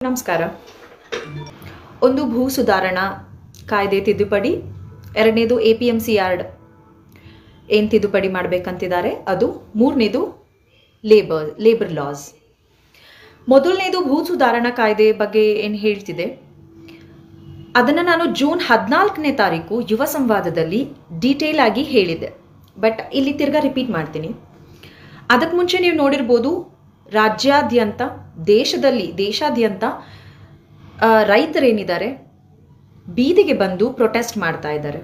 ನಮಸ್ಕಾರ. ಒಂದು ಭೂ ಸುಧಾರಣಾ ಕಾಯ್ದೆ ತಿದ್ದುಪಡಿ, ಎರಡನೇದು APMC ಯಾರ್ಡ್ ಏನು ತಿದ್ದುಪಡಿ ಮಾಡಬೇಕಂತಿದ್ದಾರೆ ಅದು, ಮೂರನೇದು ಲೇಬರ್ ಲಾಸ್. ಮೊದಲನೇದು ಭೂ ಸುಧಾರಣಾ ಕಾಯ್ದೆ ಬಗ್ಗೆ ಏನು ಹೇಳ್ತಿದೆ ಅದನ್ನು ನಾನು ಜೂನ್ 14ನೇ ತಾರೀಕು ಯುವ ಸಂವಾದದಲ್ಲಿ ಡೀಟೇಲ್ ಆಗಿ ಹೇಳಿದೆ. ಬಟ್ ಇಲ್ಲಿ ತಿರ್ಗಾ ರಿಪೀಟ್ ಮಾಡ್ತೀನಿ. ಅದಕ್ಕೆ ಮುಂಚೆ ನೀವು ನೋಡಿರ್ಬೋದು, ರಾಜ್ಯಾದ್ಯಂತ ದೇಶಾದ್ಯಂತ ರೈತರೇನಿದ್ದಾರೆ ಬೀದಿಗೆ ಬಂದು ಪ್ರೊಟೆಸ್ಟ್ ಮಾಡ್ತಾ ಇದ್ದಾರೆ.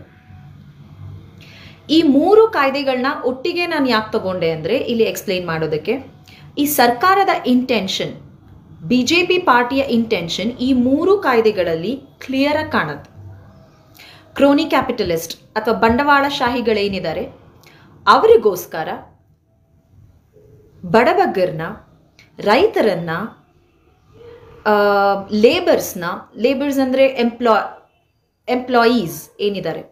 ಈ ಮೂರು ಕಾಯ್ದೆಗಳನ್ನ ಒಟ್ಟಿಗೆ ನಾನು ಯಾಕೆ ತಗೊಂಡೆ ಅಂದರೆ ಇಲ್ಲಿ ಎಕ್ಸ್ಪ್ಲೈನ್ ಮಾಡೋದಕ್ಕೆ, ಈ ಸರ್ಕಾರದ ಇಂಟೆನ್ಷನ್, BJP ಪಾರ್ಟಿಯ ಇಂಟೆನ್ಷನ್ ಈ ಮೂರು ಕಾಯ್ದೆಗಳಲ್ಲಿ ಕ್ಲಿಯರ್ ಆಗಿ ಕಾಣುತ್ತೆ. ಕ್ರೋನಿ ಕ್ಯಾಪಿಟಲಿಸ್ಟ್ ಅಥವಾ ಬಂಡವಾಳಶಾಹಿಗಳೇನಿದ್ದಾರೆ ಅವರಿಗೋಸ್ಕರ ಬಡಬಗ್ಗರನ್ನ, ರೈತರನ್ನ, ಲೇಬರ್ಸ್ ಅಂದರೆ ಎಂಪ್ಲಾಯೀಸ್ ಏನಿದ್ದಾರೆ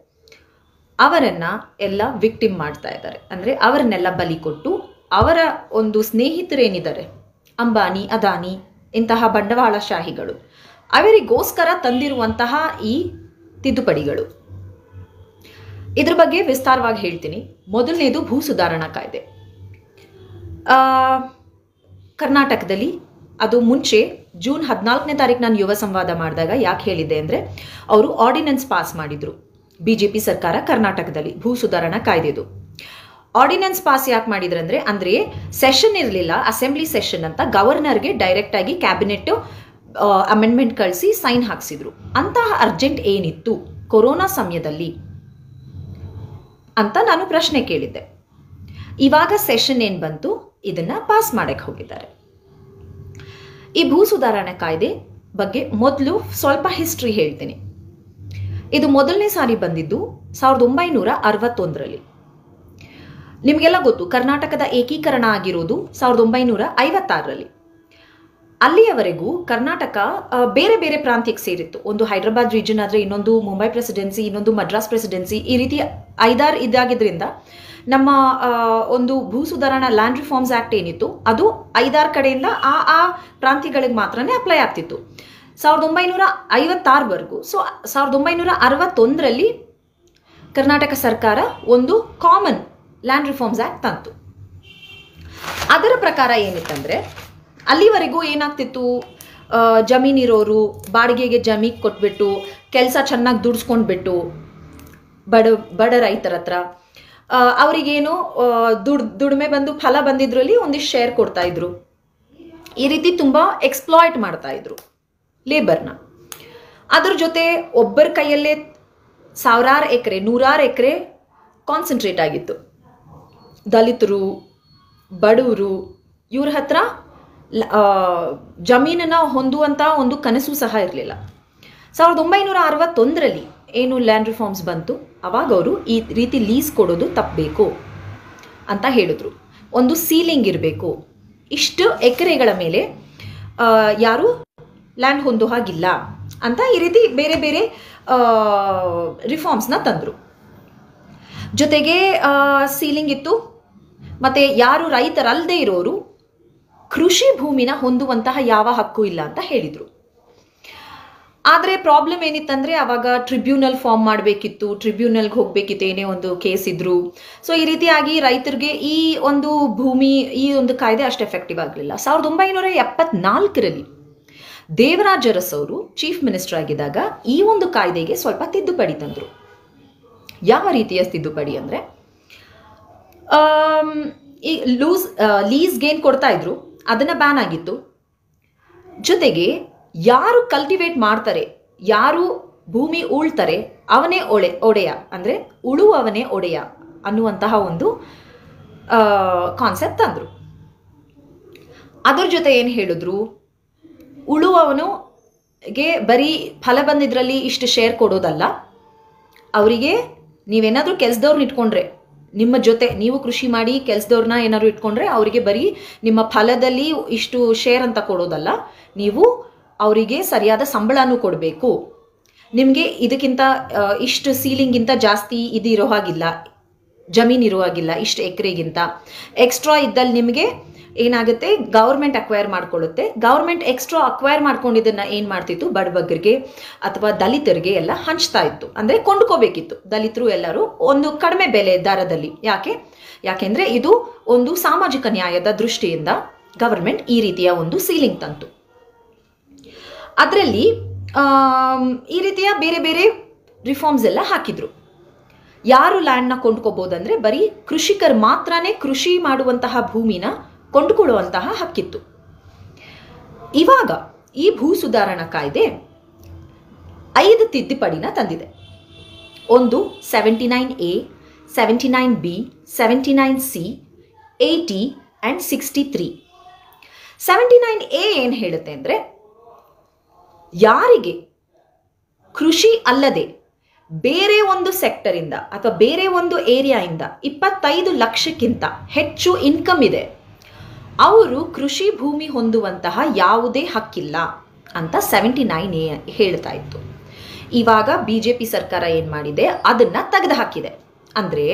ಅವರನ್ನ ಎಲ್ಲ ವಿಕ್ಟಿಮ್ ಮಾಡ್ತಾ ಇದ್ದಾರೆ. ಅಂದರೆ ಅವರನ್ನೆಲ್ಲ ಬಲಿ ಕೊಟ್ಟು ಅವರ ಒಂದು ಸ್ನೇಹಿತರೇನಿದ್ದಾರೆ ಅಂಬಾನಿ, ಅದಾನಿ ಇಂತಹ ಬಂಡವಾಳಶಾಹಿಗಳು ಅವರಿಗೋಸ್ಕರ ತಂದಿರುವಂತಹ ಈ ತಿದ್ದುಪಡಿಗಳು. ಇದ್ರ ಬಗ್ಗೆ ವಿಸ್ತಾರವಾಗಿ ಹೇಳ್ತೀನಿ. ಮೊದಲನೇದು ಭೂ ಸುಧಾರಣಾ ಕಾಯ್ದೆ. ಕರ್ನಾಟಕದಲ್ಲಿ ಅದು ಮುಂಚೆ ಜೂನ್ 14ನೇ ತಾರೀಕು ನಾನು ಯುವ ಸಂವಾದ ಮಾಡಿದಾಗ ಯಾಕೆ ಹೇಳಿದ್ದೆ ಅಂದರೆ, ಅವರು ಆರ್ಡಿನೆನ್ಸ್ ಪಾಸ್ ಮಾಡಿದ್ರು BJP ಸರ್ಕಾರ ಕರ್ನಾಟಕದಲ್ಲಿ ಭೂ ಸುಧಾರಣಾ ಕಾಯ್ದೆದು. ಆರ್ಡಿನೆನ್ಸ್ ಪಾಸ್ ಯಾಕೆ ಮಾಡಿದ್ರು ಅಂದರೆ ಸೆಷನ್ ಇರಲಿಲ್ಲ, ಅಸೆಂಬ್ಲಿ ಸೆಷನ್ ಅಂತ ಗವರ್ನರ್ಗೆ ಡೈರೆಕ್ಟ್ ಆಗಿ ಕ್ಯಾಬಿನೆಟ್ ಅಮೆಂಡ್ಮೆಂಟ್ ಕಳಿಸಿ ಸೈನ್ ಹಾಕ್ಸಿದ್ರು. ಅಂತಹ ಅರ್ಜೆಂಟ್ ಏನಿತ್ತು ಕೊರೋನಾ ಸಮಯದಲ್ಲಿ ಅಂತ ನಾನು ಪ್ರಶ್ನೆ ಕೇಳಿದ್ದೆ. ಇವಾಗ ಸೆಷನ್ ಏನು ಬಂತು, ಇದನ್ನ ಪಾಸ್ ಮಾಡಕ್ಕೆ ಹೋಗಿದ್ದಾರೆ. ಈ ಭೂ ಸುಧಾರಣಾ ಕಾಯ್ದೆ ಬಗ್ಗೆ ಮೊದಲು ಸ್ವಲ್ಪ ಹಿಸ್ಟ್ರಿ ಹೇಳ್ತೀನಿ. ಇದು ಮೊದಲನೇ ಸಾರಿ ಬಂದಿದ್ದು 1961ರಲ್ಲಿ. ನಿಮಗೆಲ್ಲ ಗೊತ್ತು, ಕರ್ನಾಟಕದ ಏಕೀಕರಣ ಆಗಿರೋದು 1956ರಲ್ಲಿ. ಅಲ್ಲಿಯವರೆಗೂ ಕರ್ನಾಟಕ ಬೇರೆ ಬೇರೆ ಪ್ರಾಂತ್ಯಕ್ಕೆ ಸೇರಿತ್ತು. ಒಂದು ಹೈದರಾಬಾದ್ ರೀಜನ್ ಆದರೆ ಇನ್ನೊಂದು ಮುಂಬೈ ಪ್ರೆಸಿಡೆನ್ಸಿ, ಇನ್ನೊಂದು ಮದ್ರಾಸ್ ಪ್ರೆಸಿಡೆನ್ಸಿ, ಈ ರೀತಿ 5-6 ಇದಾಗಿದ್ರಿಂದ ನಮ್ಮ ಒಂದು ಭೂ ಸುಧಾರಣಾ ಲ್ಯಾಂಡ್ ರಿಫಾರ್ಮ್ಸ್ ಆಕ್ಟ್ ಏನಿತ್ತು ಅದು 5-6 ಕಡೆಯಿಂದ ಆ ಪ್ರಾಂತ್ಯಗಳಿಗೆ ಮಾತ್ರನೇ ಅಪ್ಲೈ ಆಗ್ತಿತ್ತು 1956ವರೆಗೂ. ಸೊ 1961ರಲ್ಲಿ ಕರ್ನಾಟಕ ಸರ್ಕಾರ ಒಂದು ಕಾಮನ್ ಲ್ಯಾಂಡ್ ರಿಫಾರ್ಮ್ಸ್ ಆಕ್ಟ್ ತಂತು. ಅದರ ಪ್ರಕಾರ ಏನಿತ್ತಂದ್ರೆ, ಅಲ್ಲಿವರೆಗೂ ಏನಾಗ್ತಿತ್ತು, ಜಮೀನಿರೋರು ಬಾಡಿಗೆಗೆ ಜಮೀನು ಕೊಟ್ಬಿಟ್ಟು ಕೆಲಸ ಚೆನ್ನಾಗಿ ದುಡಿಸ್ಕೊಂಡ್ಬಿಟ್ಟು ಬಡ ರೈತರ ಹತ್ರ ಅವರಿಗೇನು ದುಡಿಮೆ ಬಂದು ಫಲ ಬಂದಿದ್ರಲ್ಲಿ ಒಂದಿಷ್ಟು ಶೇರ್ ಕೊಡ್ತಾ ಇದ್ರು. ಈ ರೀತಿ ತುಂಬಾ ಎಕ್ಸ್ಪ್ಲಾಯ್ಟ್ ಮಾಡ್ತಾ ಇದ್ರು ಲೇಬರ್ನ. ಅದ್ರ ಜೊತೆ ಒಬ್ಬರ ಕೈಯಲ್ಲೇ 1,000 ಎಕರೆ 100 ಎಕರೆ ಕಾನ್ಸಂಟ್ರೇಟ್ ಆಗಿತ್ತು. ದಲಿತರು, ಬಡವರು ಇವ್ರ ಹತ್ರ ಜಮೀನನ್ನ ಹೊಂದುವಂತ ಒಂದು ಕನಸು ಸಹ ಇರಲಿಲ್ಲ. 1961ರಲ್ಲಿ ಏನು ಲ್ಯಾಂಡ್ ರಿಫಾರ್ಮ್ಸ್ ಬಂತು, ಅವಾಗ ಅವರು ಈ ರೀತಿ ಲೀಸ್ ಕೊಡೋದು ತಪ್ಪಬೇಕು ಅಂತ ಹೇಳಿದ್ರು. ಒಂದು ಸೀಲಿಂಗ್ ಇರಬೇಕು, ಇಷ್ಟು ಎಕರೆಗಳ ಮೇಲೆ ಯಾರು ಲ್ಯಾಂಡ್ ಹೊಂದೋ ಹಾಗಿಲ್ಲ ಅಂತ ಈ ರೀತಿ ಬೇರೆ ಬೇರೆ ರಿಫಾರ್ಮ್ಸ್ನ ತಂದರು. ಜೊತೆಗೆ ಸೀಲಿಂಗ್ ಇತ್ತು. ಮತ್ತೆ ಯಾರು ರೈತರಲ್ಲದೆ ಇರೋರು ಕೃಷಿ ಭೂಮಿನ ಹೊಂದುವಂತಹ ಯಾವ ಹಕ್ಕು ಇಲ್ಲ ಅಂತ ಹೇಳಿದರು. ಆದರೆ ಪ್ರಾಬ್ಲಮ್ ಏನಿತ್ತಂದರೆ, ಅವಾಗ ಟ್ರಿಬ್ಯುನಲ್ ಫಾರ್ಮ್ ಮಾಡಬೇಕಿತ್ತು, ಟ್ರಿಬ್ಯುನಲ್ಗೆ ಹೋಗ್ಬೇಕಿತ್ತು ಏನೇ ಒಂದು ಕೇಸ್ ಇದ್ರು. ಸೊ ಈ ರೀತಿಯಾಗಿ ರೈತರಿಗೆ ಈ ಒಂದು ಕಾಯ್ದೆ ಅಷ್ಟು ಎಫೆಕ್ಟಿವ್ ಆಗಲಿಲ್ಲ. 1974ರಲ್ಲಿ ದೇವರಾಜ ಅರಸ್ ಅವರು ಚೀಫ್ ಮಿನಿಸ್ಟರ್ ಆಗಿದ್ದಾಗ ಈ ಒಂದು ಕಾಯ್ದೆಗೆ ಸ್ವಲ್ಪ ತಿದ್ದುಪಡಿ ತಂದರು. ಯಾವ ರೀತಿಯ ತಿದ್ದುಪಡಿ ಅಂದರೆ, ಈ ಲೀಸ್ಗೆ ಏನು ಕೊಡ್ತಾ ಇದ್ರು ಅದನ್ನ ಬ್ಯಾನ್ ಆಗಿತ್ತು. ಜೊತೆಗೆ ಯಾರು ಕಲ್ಟಿವೇಟ್ ಮಾಡ್ತಾರೆ, ಯಾರು ಭೂಮಿ ಉಳ್ತಾರೆ ಅವನೇ ಒಡೆಯ, ಅಂದರೆ ಉಳುವವನೇ ಒಡೆಯ ಅನ್ನುವಂತಹ ಒಂದು ಕಾನ್ಸೆಪ್ಟ್ ತಂದರು. ಅದರ ಜೊತೆ ಏನು ಹೇಳಿದ್ರು, ಉಳುವವನಿಗೆ ಬರೀ ಫಲ ಬಂದಿದ್ರಲ್ಲಿ ಇಷ್ಟು ಶೇರ್ ಕೊಡೋದಲ್ಲ, ಅವರಿಗೆ ನೀವೇನಾದರೂ ಕೆಲಸದವ್ರನ್ನ ಇಟ್ಕೊಂಡ್ರೆ, ನಿಮ್ಮ ಜೊತೆ ನೀವು ಕೃಷಿ ಮಾಡಿ ಕೆಲಸದವ್ರನ್ನ ಏನಾದ್ರು ಇಟ್ಕೊಂಡ್ರೆ ಅವರಿಗೆ ಬರೀ ನಿಮ್ಮ ಫಲದಲ್ಲಿ ಇಷ್ಟು ಶೇರ್ ಅಂತ ಕೊಡೋದಲ್ಲ, ನೀವು ಅವರಿಗೆ ಸರಿಯಾದ ಸಂಬಳನೂ ಕೊಡಬೇಕು. ನಿಮಗೆ ಇದಕ್ಕಿಂತ ಇಷ್ಟು ಸೀಲಿಂಗಿಂತ ಜಾಸ್ತಿ ಇದು ಇರೋ ಹಾಗಿಲ್ಲ. ಜಮೀನು ಇರುವಾಗಿಲ್ಲ ಇಷ್ಟು ಎಕರೆಗಿಂತ ಎಕ್ಸ್ಟ್ರಾ ಇದ್ದಲ್ಲಿ ನಿಮಗೆ ಏನಾಗುತ್ತೆ, ಗೌರ್ಮೆಂಟ್ ಅಕ್ವೈರ್ ಮಾಡ್ಕೊಳ್ಳುತ್ತೆ. ಗೌರ್ಮೆಂಟ್ ಎಕ್ಸ್ಟ್ರಾ ಅಕ್ವೈರ್ ಮಾಡ್ಕೊಂಡಿದ್ದನ್ನ ಏನ್ ಮಾಡ್ತಿತ್ತು, ಬಡಬಗ್ಗರಿಗೆ ಅಥವಾ ದಲಿತರಿಗೆ ಎಲ್ಲ ಹಂಚ್ತಾ ಇತ್ತು. ಅಂದ್ರೆ ಕೊಂಡ್ಕೋಬೇಕಿತ್ತು ದಲಿತರು ಎಲ್ಲರೂ ಒಂದು ಕಡಿಮೆ ಬೆಲೆ ದರದಲ್ಲಿ. ಯಾಕೆಂದ್ರೆ ಇದು ಒಂದು ಸಾಮಾಜಿಕ ನ್ಯಾಯದ ದೃಷ್ಟಿಯಿಂದ ಗವರ್ಮೆಂಟ್ ಈ ರೀತಿಯ ಒಂದು ಸೀಲಿಂಗ್ ತಂತು. ಅದರಲ್ಲಿ ಈ ರೀತಿಯ ಬೇರೆ ಬೇರೆ ರಿಫಾರ್ಮ್ಸ್ ಎಲ್ಲ ಹಾಕಿದ್ರು. ಯಾರು ಲ್ಯಾಂಡ್ನ ಕೊಂಡ್ಕೋಬಹುದಂದ್ರೆ ಬರೀ ಕೃಷಿಕರು ಮಾತ್ರನೇ ಕೃಷಿ ಮಾಡುವಂತಹ ಭೂಮಿನ ಕೊಂಡುಕೊಳ್ಳುವಂತಹ ಹಕ್ಕಿತ್ತು. ಇವಾಗ ಈ ಭೂ ಸುಧಾರಣಾ ಕಾಯ್ದೆ 5 ತಿದ್ದುಪಡಿನ ತಂದಿದೆ. ಒಂದು 79A, 79B, 79C, 80 and 63. 79A ಏನು ಹೇಳುತ್ತೆ ಅಂದ್ರೆ, ಯಾರಿಗೆ ಕೃಷಿ ಅಲ್ಲದೆ ಬೇರೆ ಒಂದು ಸೆಕ್ಟರ್ ಇಂದ ಅಥವಾ ಬೇರೆ ಒಂದು ಏರಿಯಾ ಇಂದ 25 ಲಕ್ಷಕ್ಕಿಂತ ಹೆಚ್ಚು ಇನ್ಕಮ್ ಇದೆ, ಅವರು ಕೃಷಿ ಭೂಮಿ ಹೊಂದುವಂತಹ ಯಾವುದೇ ಹಕ್ಕಿಲ್ಲ ಅಂತ 79A ಹೇಳ್ತಾ ಇತ್ತು. ಇವಾಗ ಬಿಜೆಪಿ ಸರ್ಕಾರ ಏನ್ ಮಾಡಿದೆ, ಅದನ್ನ ತೆಗೆದು ಹಾಕಿದೆ. ಅಂದ್ರೆ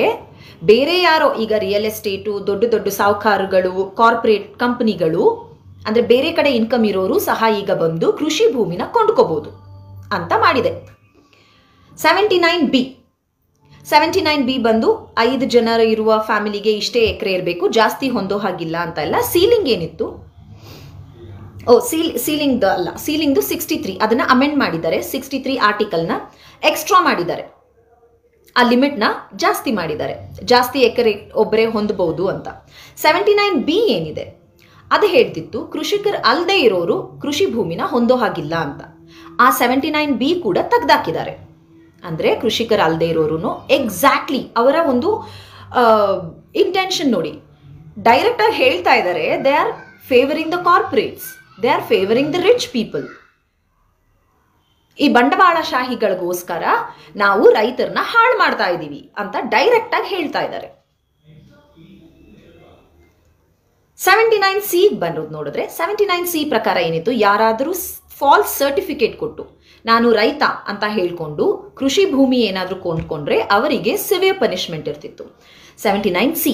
ಬೇರೆ ಯಾರೋ, ಈಗ ರಿಯಲ್ ಎಸ್ಟೇಟು, ದೊಡ್ಡ ದೊಡ್ಡ ಸಾಹುಕಾರಗಳು, ಕಾರ್ಪೊರೇಟ್ ಕಂಪನಿಗಳು, ಅಂದ್ರೆ ಬೇರೆ ಕಡೆ ಇನ್ಕಮ್ ಇರೋರು ಸಹ ಈಗ ಬಂದು ಕೃಷಿ ಭೂಮಿನ ಕೊಂಡ್ಕೋಬಹುದು ಅಂತ ಮಾಡಿದೆ. 79B ಬಂದು 5 ಜನರು ಇರುವ ಫ್ಯಾಮಿಲಿಗೆ ಇಷ್ಟೇ ಎಕರೆ ಇರಬೇಕು, ಜಾಸ್ತಿ ಹೊಂದೋ ಹಾಗಿಲ್ಲ ಅಂತ ಎಲ್ಲ. ಸೀಲಿಂಗ್ ಏನಿತ್ತು, ಸೀಲಿಂಗ್ದು 63, ಅದನ್ನ ಅಮೆಂಡ್ ಮಾಡಿದ್ದಾರೆ. 63 ಆರ್ಟಿಕಲ್ನ ಎಕ್ಸ್ಟ್ರಾ ಮಾಡಿದ್ದಾರೆ, ಆ ಲಿಮಿಟ್ನ ಜಾಸ್ತಿ ಮಾಡಿದ್ದಾರೆ, ಜಾಸ್ತಿ ಎಕರೆ ಒಬ್ಬರೇ ಹೊಂದಬಹುದು ಅಂತ. 79B ಏನಿದೆ ಅದು ಹೇಳ್ತಿತ್ತು ಕೃಷಿಕರು ಅಲ್ಲದೆ ಇರೋರು ಕೃಷಿ ಭೂಮಿನ ಹೊಂದೋ ಹಾಗಿಲ್ಲ ಅಂತ. ಆ 79B ಕೂಡ ತೆಗ್ದಾಕಿದ್ದಾರೆ. ಅಂದ್ರೆ ಕೃಷಿಕರು ಅಲ್ಲದೆ ಇರೋರು ಎಕ್ಸಾಕ್ಟ್ಲಿ ಅವರ ಒಂದು ಇಂಟೆನ್ಷನ್ ನೋಡಿ, ಡೈರೆಕ್ಟ್ ಆಗಿ ಹೇಳ್ತಾ ಇದ್ದಾರೆ, they are favouring the corporates, they are favouring the rich people. ಈ ಬಂಡವಾಳಶಾಹಿಗಳಿಗೋಸ್ಕರ ನಾವು ರೈತರನ್ನ ಹಾಳು ಮಾಡ್ತಾ ಇದ್ದೀವಿ ಅಂತ ಡೈರೆಕ್ಟ್ ಆಗಿ ಹೇಳ್ತಾ ಇದ್ದಾರೆ. 79C ಬರೋದು ನೋಡಿದ್ರೆ, 79C ಪ್ರಕಾರ ಏನಿತ್ತು, ಯಾರಾದರೂ ಫಾಲ್ಸ್ ಸರ್ಟಿಫಿಕೇಟ್ ಕೊಟ್ಟು ನಾನು ರೈತ ಅಂತ ಹೇಳ್ಕೊಂಡು ಕೃಷಿ ಭೂಮಿ ಏನಾದರೂ ಕೊಂಡ್ಕೊಂಡ್ರೆ ಅವರಿಗೆ ಸಿವಿಯರ್ ಪನಿಷ್ಮೆಂಟ್ ಇರ್ತಿತ್ತು. 79C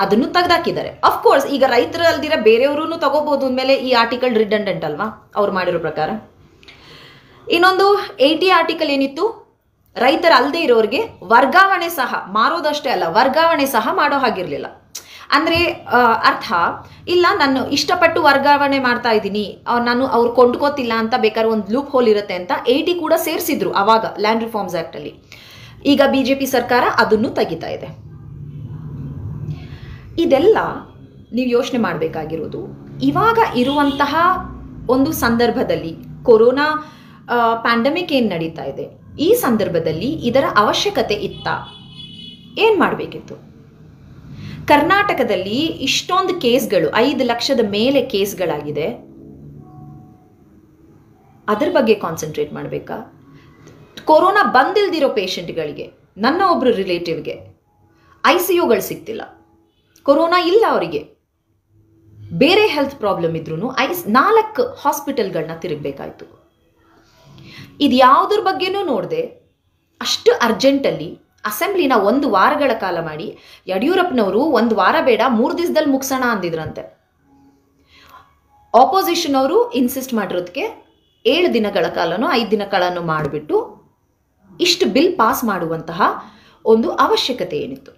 ಅದನ್ನು ತೆಗೆದಾಕಿದ್ದಾರೆ. ಅಫ್ಕೋರ್ಸ್ ಈಗ ರೈತರು ಅಲ್ದಿರ ಬೇರೆಯವರು ತಗೋಬಹುದು ಅಂದಮೇಲೆ ಈ ಆರ್ಟಿಕಲ್ ರಿಡಂಡೆಂಟ್ ಅಲ್ವಾ ಅವ್ರು ಮಾಡಿರೋ ಪ್ರಕಾರ. ಇನ್ನೊಂದು 80 ಆರ್ಟಿಕಲ್ ಏನಿತ್ತು, ರೈತರ ಅಲ್ಲದೆ ಇರೋರಿಗೆ ವರ್ಗಾವಣೆ ಸಹ, ಮಾರೋದಷ್ಟೇ ಅಲ್ಲ ವರ್ಗಾವಣೆ ಸಹ ಮಾಡೋ ಹಾಗಿರ್ಲಿಲ್ಲ. ಅಂದ್ರೆ ಅರ್ಥ ಇಲ್ಲ, ನಾನು ಇಷ್ಟಪಟ್ಟು ವರ್ಗಾವಣೆ ಮಾಡ್ತಾ ಇದ್ದೀನಿ, ನಾನು ಅವ್ರು ಕೊಂಡ್ಕೋತಿಲ್ಲ ಅಂತ ಬೇಕಾದ್ರೆ ಒಂದು ಲೂಪ್ ಹೋಲ್ ಇರುತ್ತೆ ಅಂತ 80 ಕೂಡ ಸೇರಿಸಿದ್ರು ಅವಾಗ ಲ್ಯಾಂಡ್ ರಿಫಾರ್ಮ್ಸ್ ಆಕ್ಟ್ ಅಲ್ಲಿ. ಈಗ ಬಿಜೆಪಿ ಸರ್ಕಾರ ಅದನ್ನು ತೆಗಿತಾ ಇದೆ. ಇದೆಲ್ಲ ನೀವು ಯೋಚನೆ ಮಾಡಬೇಕಾಗಿರೋದು, ಇವಾಗ ಇರುವಂತಹ ಒಂದು ಸಂದರ್ಭದಲ್ಲಿ ಕೊರೋನಾ ಪ್ಯಾಂಡಮಿಕ್ ಏನು ನಡೀತಾ ಇದೆ, ಈ ಸಂದರ್ಭದಲ್ಲಿ ಇದರ ಅವಶ್ಯಕತೆ ಇತ್ತಾ, ಏನ್ ಮಾಡಬೇಕಿತ್ತು? ಕರ್ನಾಟಕದಲ್ಲಿ ಇಷ್ಟೊಂದು ಕೇಸ್ಗಳು, 5 ಲಕ್ಷದ ಮೇಲೆ ಕೇಸ್ಗಳಾಗಿದೆ, ಅದ್ರ ಬಗ್ಗೆ ಕಾನ್ಸಂಟ್ರೇಟ್ ಮಾಡಬೇಕಾ? ಕೊರೋನಾ ಬಂದಿಲ್ದಿರೋ ಪೇಷಂಟ್ಗಳಿಗೆ, ನನ್ನ ಒಬ್ರು ರಿಲೇಟಿವ್ಗೆ ICUಗಳು ಸಿಗ್ತಿಲ್ಲ, ಕೊರೋನಾ ಇಲ್ಲ ಅವರಿಗೆ, ಬೇರೆ ಹೆಲ್ತ್ ಪ್ರಾಬ್ಲಮ್ ಇದ್ರೂ 4 ಹಾಸ್ಪಿಟಲ್ಗಳನ್ನ ತಿರುಗಬೇಕಾಯ್ತು. ಇದು ಯಾವುದ್ರ ಬಗ್ಗೆನೂ ನೋಡದೆ ಅಷ್ಟು ಅರ್ಜೆಂಟಲ್ಲಿ ಅಸೆಂಬ್ಲಿನ 1 ವಾರಗಳ ಕಾಲ ಮಾಡಿ, ಯಡಿಯೂರಪ್ಪನವರು 1 ವಾರ ಬೇಡ 3 ದಿವಸದಲ್ಲಿ ಮುಗಿಸೋಣ ಅಂದಿದ್ರಂತೆ. ಆಪೋಸಿಷನ್ ಅವರು ಇನ್ಸಿಸ್ಟ್ ಮಾಡಿರೋದಕ್ಕೆ 7 ದಿನಗಳ ಕಾಲನೋ 5 ದಿನ ಕಾಲನೋ ಮಾಡಿಬಿಟ್ಟು ಇಷ್ಟು ಬಿಲ್ ಪಾಸ್ ಮಾಡುವಂತಹ ಒಂದು ಅವಶ್ಯಕತೆ ಏನಿತ್ತು?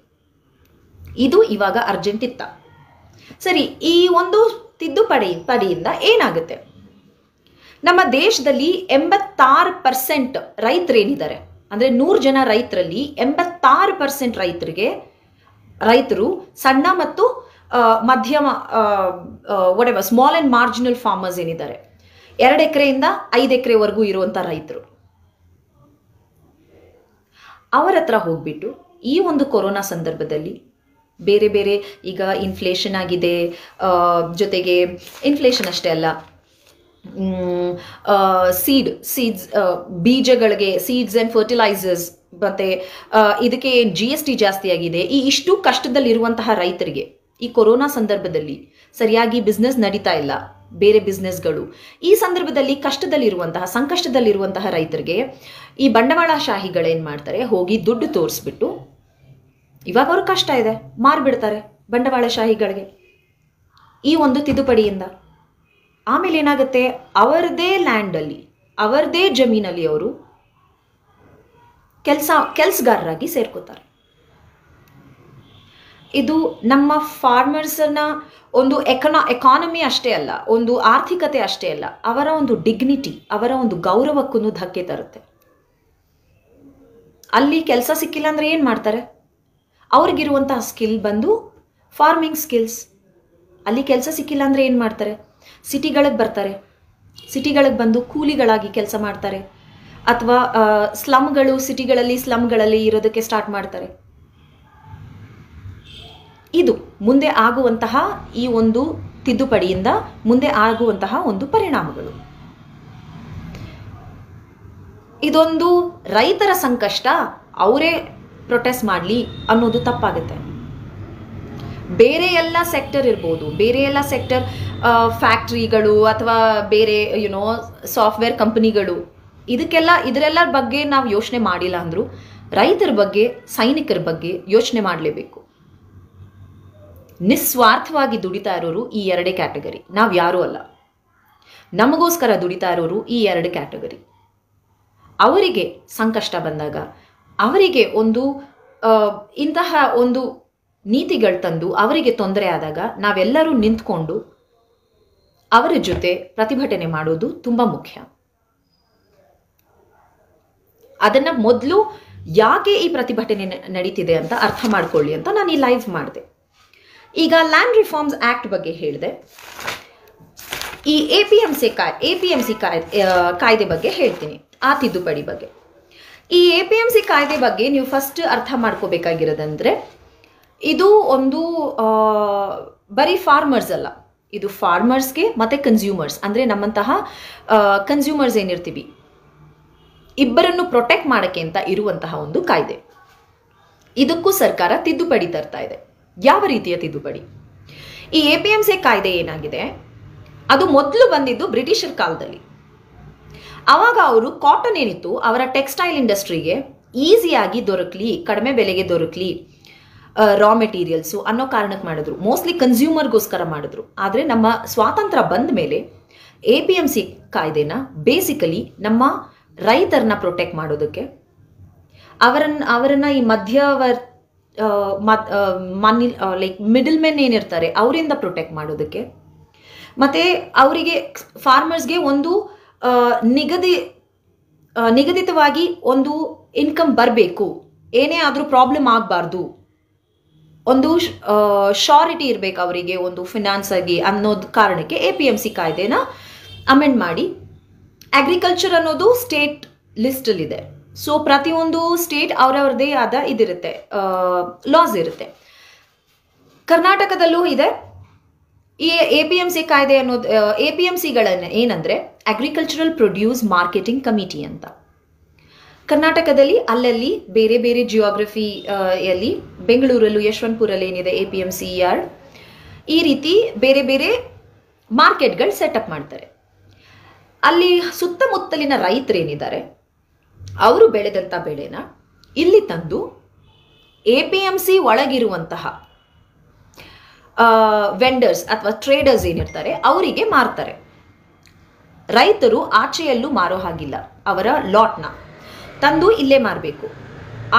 ಇದು ಇವಾಗ ಅರ್ಜೆಂಟ್ ಇತ್ತ? ಸರಿ, ಈ ಒಂದು ತಿದ್ದುಪಡಿಯಿಂದ ಏನಾಗುತ್ತೆ? ನಮ್ಮ ದೇಶದಲ್ಲಿ 86% ರೈತರೇನಿದ್ದಾರೆ, ಅಂದ್ರೆ 100 ಜನ ರೈತರಲ್ಲಿ 86% ರೈತರು ಸಣ್ಣ ಮತ್ತು ಮಧ್ಯಮ ಸ್ಮಾಲ್ ಅಂಡ್ ಮಾರ್ಜಿನಲ್ ಫಾರ್ಮರ್ಸ್ ಏನಿದ್ದಾರೆ, 2 ಎಕರೆಯಿಂದ 5 ಎಕರೆವರೆಗೂ ಇರುವಂತ ರೈತರು, ಅವರ ಹತ್ರ ಹೋಗ್ಬಿಟ್ಟು ಈ ಒಂದು ಕೊರೋನಾ ಸಂದರ್ಭದಲ್ಲಿ ಬೇರೆ ಬೇರೆ, ಈಗ ಇನ್ಫ್ಲೇಷನ್ ಆಗಿದೆ, ಜೊತೆಗೆ ಇನ್ಫ್ಲೇಷನ್ ಅಷ್ಟೇ ಅಲ್ಲ, ಸೀಡ್ಸ್ ಬೀಜಗಳಿಗೆ ಸೀಡ್ಸ್ ಅಂಡ್ ಫರ್ಟಿಲೈಸರ್ಸ್, ಮತ್ತೆ ಇದಕ್ಕೆ GST ಜಾಸ್ತಿ ಆಗಿದೆ. ಈ ಇಷ್ಟು ಕಷ್ಟದಲ್ಲಿರುವಂತಹ ರೈತರಿಗೆ ಈ ಕೊರೋನಾ ಸಂದರ್ಭದಲ್ಲಿ ಸರಿಯಾಗಿ ಬಿಸ್ನೆಸ್ ನಡೀತಾ ಇಲ್ಲ, ಬೇರೆ ಬಿಸ್ನೆಸ್ಗಳು, ಈ ಸಂದರ್ಭದಲ್ಲಿ ಸಂಕಷ್ಟದಲ್ಲಿರುವಂತಹ ರೈತರಿಗೆ ಈ ಬಂಡವಾಳಶಾಹಿಗಳೇನ್ ಮಾಡ್ತಾರೆ, ಹೋಗಿ ದುಡ್ಡು ತೋರಿಸ್ಬಿಟ್ಟು ಇವಾಗ ಅವ್ರ ಕಷ್ಟ ಇದೆ, ಮಾರ್ಬಿಡ್ತಾರೆ ಬಂಡವಾಳಶಾಹಿಗಳಿಗೆ ಈ ಒಂದು ತಿದ್ದುಪಡಿಯಿಂದ. ಆಮೇಲೆ ಏನಾಗುತ್ತೆ, ಅವರದೇ ಲ್ಯಾಂಡಲ್ಲಿ, ಅವರದೇ ಜಮೀನಲ್ಲಿ ಅವರು ಕೆಲಸಗಾರರಾಗಿ ಸೇರ್ಕೋತಾರೆ. ಇದು ನಮ್ಮ ಫಾರ್ಮರ್ಸ್ನ ಒಂದು ಎಕಾನಮಿ ಅಷ್ಟೇ ಅಲ್ಲ, ಒಂದು ಆರ್ಥಿಕತೆ ಅಷ್ಟೇ ಅಲ್ಲ, ಅವರ ಒಂದು ಡಿಗ್ನಿಟಿ, ಅವರ ಒಂದು ಗೌರವಕ್ಕೂ ಧಕ್ಕೆ ತರುತ್ತೆ. ಅಲ್ಲಿ ಕೆಲಸ ಸಿಕ್ಕಿಲ್ಲ ಅಂದರೆ ಏನು ಮಾಡ್ತಾರೆ? ಅವ್ರಿಗಿರುವಂತಹ ಸ್ಕಿಲ್ ಬಂದು ಫಾರ್ಮಿಂಗ್ ಸ್ಕಿಲ್ಸ್. ಅಲ್ಲಿ ಕೆಲಸ ಸಿಕ್ಕಿಲ್ಲ ಅಂದರೆ ಏನು ಮಾಡ್ತಾರೆ? ಸಿಟಿಗಳಿಗೆ ಬರ್ತಾರೆ, ಸಿಟಿಗಳಿಗೆ ಬಂದು ಕೂಲಿಗಳಾಗಿ ಕೆಲಸ ಮಾಡ್ತಾರೆ, ಅಥವಾ ಸ್ಲಮ್ಗಳಲ್ಲಿ ಇರೋದಕ್ಕೆ ಸ್ಟಾರ್ಟ್ ಮಾಡ್ತಾರೆ. ಇದು ಮುಂದೆ ಆಗುವಂತಹ ಈ ಒಂದು ತಿದ್ದುಪಡಿಯಿಂದ ಮುಂದೆ ಆಗುವಂತಹ ಒಂದು ಪರಿಣಾಮಗಳು. ಇದೊಂದು ರೈತರ ಸಂಕಷ್ಟ, ಅವರೇ ಪ್ರೊಟೆಸ್ಟ್ ಮಾಡಲಿ ಅನ್ನೋದು ತಪ್ಪಾಗುತ್ತೆ. ಬೇರೆ ಎಲ್ಲ ಸೆಕ್ಟರ್ ಇರ್ಬೋದು, ಬೇರೆ ಎಲ್ಲ ಸೆಕ್ಟರ್, ಫ್ಯಾಕ್ಟ್ರಿಗಳು ಅಥವಾ ಬೇರೆ ಸಾಫ್ಟ್ವೇರ್ ಕಂಪನಿಗಳು, ಇದರೆಲ್ಲ ಬಗ್ಗೆ ನಾವು ಯೋಚನೆ ಮಾಡಿಲ್ಲ ಅಂದರೂ ರೈತರ ಬಗ್ಗೆ, ಸೈನಿಕರ ಬಗ್ಗೆ ಯೋಚನೆ ಮಾಡಲೇಬೇಕು. ನಿಸ್ವಾರ್ಥವಾಗಿ ದುಡಿತಾ ಇರೋರು ಈ ಎರಡೇ ಕ್ಯಾಟಗರಿ, ನಾವು ಯಾರೂ ಅಲ್ಲ. ನಮಗೋಸ್ಕರ ದುಡಿತಾ ಇರೋರು ಈ ಎರಡು ಕ್ಯಾಟಗರಿ. ಅವರಿಗೆ ಸಂಕಷ್ಟ ಬಂದಾಗ, ಅವರಿಗೆ ಇಂತಹ ಒಂದು ನೀತಿಗಳು ತಂದು ಅವರಿಗೆ ತೊಂದರೆ ಆದಾಗ ನಾವೆಲ್ಲರೂ ನಿಂತ್ಕೊಂಡು ಅವರ ಜೊತೆ ಪ್ರತಿಭಟನೆ ಮಾಡೋದು ತುಂಬ ಮುಖ್ಯ. ಅದನ್ನು ಮೊದಲು ಯಾಕೆ ಈ ಪ್ರತಿಭಟನೆ ನಡೀತಿದೆ ಅಂತ ಅರ್ಥ ಮಾಡ್ಕೊಳ್ಳಿ ಅಂತ ನಾನು ಈ ಲೈವ್ ಮಾಡಿದೆ. ಈಗ ಲ್ಯಾಂಡ್ ರಿಫಾರ್ಮ್ಸ್ ಆಕ್ಟ್ ಬಗ್ಗೆ ಹೇಳಿದೆ. ಈ APMC ಕಾಯ್ದೆ ಬಗ್ಗೆ ಹೇಳ್ತೀನಿ, ಆ ತಿದ್ದುಪಡಿ ಬಗ್ಗೆ. ಈ APMC ಕಾಯ್ದೆ ಬಗ್ಗೆ ನೀವು ಫಸ್ಟ್ ಅರ್ಥ ಮಾಡ್ಕೋಬೇಕಾಗಿರೋದಂದ್ರೆ, ಇದು ಒಂದು ಬರೀ ಫಾರ್ಮರ್ಸ್ ಅಲ್ಲ, ಇದು ಫಾರ್ಮರ್ಸ್ಗೆ ಮತ್ತು ಕನ್ಸ್ಯೂಮರ್ಸ್, ಅಂದರೆ ನಮ್ಮಂತಹ ಕನ್ಸ್ಯೂಮರ್ಸ್ ಏನಿರ್ತೀವಿ ಇಬ್ಬರನ್ನು ಪ್ರೊಟೆಕ್ಟ್ ಮಾಡೋಕ್ಕೆ ಅಂತ ಇರುವಂತಹ ಒಂದು ಕಾಯ್ದೆ. ಇದಕ್ಕೂ ಸರ್ಕಾರ ತಿದ್ದುಪಡಿ ತರ್ತಾ ಇದೆ. ಯಾವ ರೀತಿಯ ತಿದ್ದುಪಡಿ? ಈ APMC ಕಾಯ್ದೆ ಏನಾಗಿದೆ, ಅದು ಮೊದಲು ಬಂದಿದ್ದು ಬ್ರಿಟಿಷರ್ ಕಾಲದಲ್ಲಿ. ಆವಾಗ ಅವರು ಕಾಟನ್ ಏನಿತ್ತು ಅವರ ಟೆಕ್ಸ್ಟೈಲ್ ಇಂಡಸ್ಟ್ರಿಗೆ ಈಸಿಯಾಗಿ ದೊರಕಲಿ, ಕಡಿಮೆ ಬೆಲೆಗೆ ದೊರಕಲಿ ರಾ ಮೆಟೀರಿಯಲ್ಸು ಅನ್ನೋ ಕಾರಣಕ್ಕೆ ಮಾಡಿದ್ರು. ಮೋಸ್ಟ್ಲಿ ಕನ್ಸ್ಯೂಮರ್ಗೋಸ್ಕರ ಮಾಡಿದ್ರು. ಆದರೆ ನಮ್ಮ ಸ್ವಾತಂತ್ರ್ಯ ಬಂದ ಮೇಲೆ APMC ಕಾಯ್ದೆನ ಬೇಸಿಕಲಿ ನಮ್ಮ ರೈತರನ್ನ ಪ್ರೊಟೆಕ್ಟ್ ಮಾಡೋದಕ್ಕೆ, ಅವರನ್ನ ಈ ಲೈಕ್ ಮಿಡಲ್ ಮೆನ್ ಏನಿರ್ತಾರೆ ಅವರಿಂದ ಪ್ರೊಟೆಕ್ಟ್ ಮಾಡೋದಕ್ಕೆ, ಮತ್ತು ಅವರಿಗೆ ಫಾರ್ಮರ್ಸ್ಗೆ ಒಂದು ನಿಗದಿತವಾಗಿ ಒಂದು ಇನ್ಕಮ್ ಬರಬೇಕು, ಏನೇ ಆದರೂ ಪ್ರಾಬ್ಲಮ್ ಆಗಬಾರ್ದು, ಒಂದು ಶಾರಿಟಿ ಇರಬೇಕು ಅವರಿಗೆ ಒಂದು ಫಿನಾನ್ಸ್ ಆಗಿ ಅನ್ನೋದು ಕಾರಣಕ್ಕೆ APMC ಕಾಯ್ದೆನ ಅಮೆಂಡ್ ಮಾಡಿ, ಅಗ್ರಿಕಲ್ಚರ್ ಅನ್ನೋದು ಸ್ಟೇಟ್ ಲಿಸ್ಟಲ್ಲಿದೆ. ಸೊ ಪ್ರತಿಯೊಂದು ಸ್ಟೇಟ್ ಅವರವ್ರದ್ದೇ ಆದ ಇದಿರುತ್ತೆ, ಲಾಸ್ ಇರುತ್ತೆ. ಕರ್ನಾಟಕದಲ್ಲೂ ಇದೆ. ಈ APMC ಕಾಯ್ದೆ ಅನ್ನೋದು APMCಗಳನ್ನ ಏನಂದರೆ ಅಗ್ರಿಕಲ್ಚರಲ್ ಪ್ರೊಡ್ಯೂಸ್ ಮಾರ್ಕೆಟಿಂಗ್ ಕಮಿಟಿ ಅಂತ. ಕರ್ನಾಟಕದಲ್ಲಿ ಅಲ್ಲಲ್ಲಿ ಬೇರೆ ಬೇರೆ ಜಿಯೋಗ್ರಫಿಯಲ್ಲಿ, ಬೆಂಗಳೂರಲ್ಲೂ ಯಶವಂತಪುರಲ್ಲಿ ಏನಿದೆ APMC ಯಾರ್ಡ್, ಈ ರೀತಿ ಬೇರೆ ಬೇರೆ ಮಾರ್ಕೆಟ್ಗಳು ಸೆಟಪ್ ಮಾಡ್ತಾರೆ. ಅಲ್ಲಿ ಸುತ್ತಮುತ್ತಲಿನ ರೈತರೇನಿದ್ದಾರೆ ಅವರು ಬೆಳೆದಂಥ ಬೆಳೆನ ಇಲ್ಲಿ ತಂದು APMC ಒಳಗಿರುವಂತಹ ವೆಂಡರ್ಸ್ ಅಥವಾ ಟ್ರೇಡರ್ಸ್ ಏನಿರ್ತಾರೆ ಅವರಿಗೆ ಮಾರ್ತಾರೆ. ರೈತರು ಆಚೆಯಲ್ಲೂ ಮಾರೋ ಹಾಗಿಲ್ಲ, ಅವರ ಲಾಟ್ನ ತಂದು ಇಲ್ಲೇ ಮಾರಬೇಕು.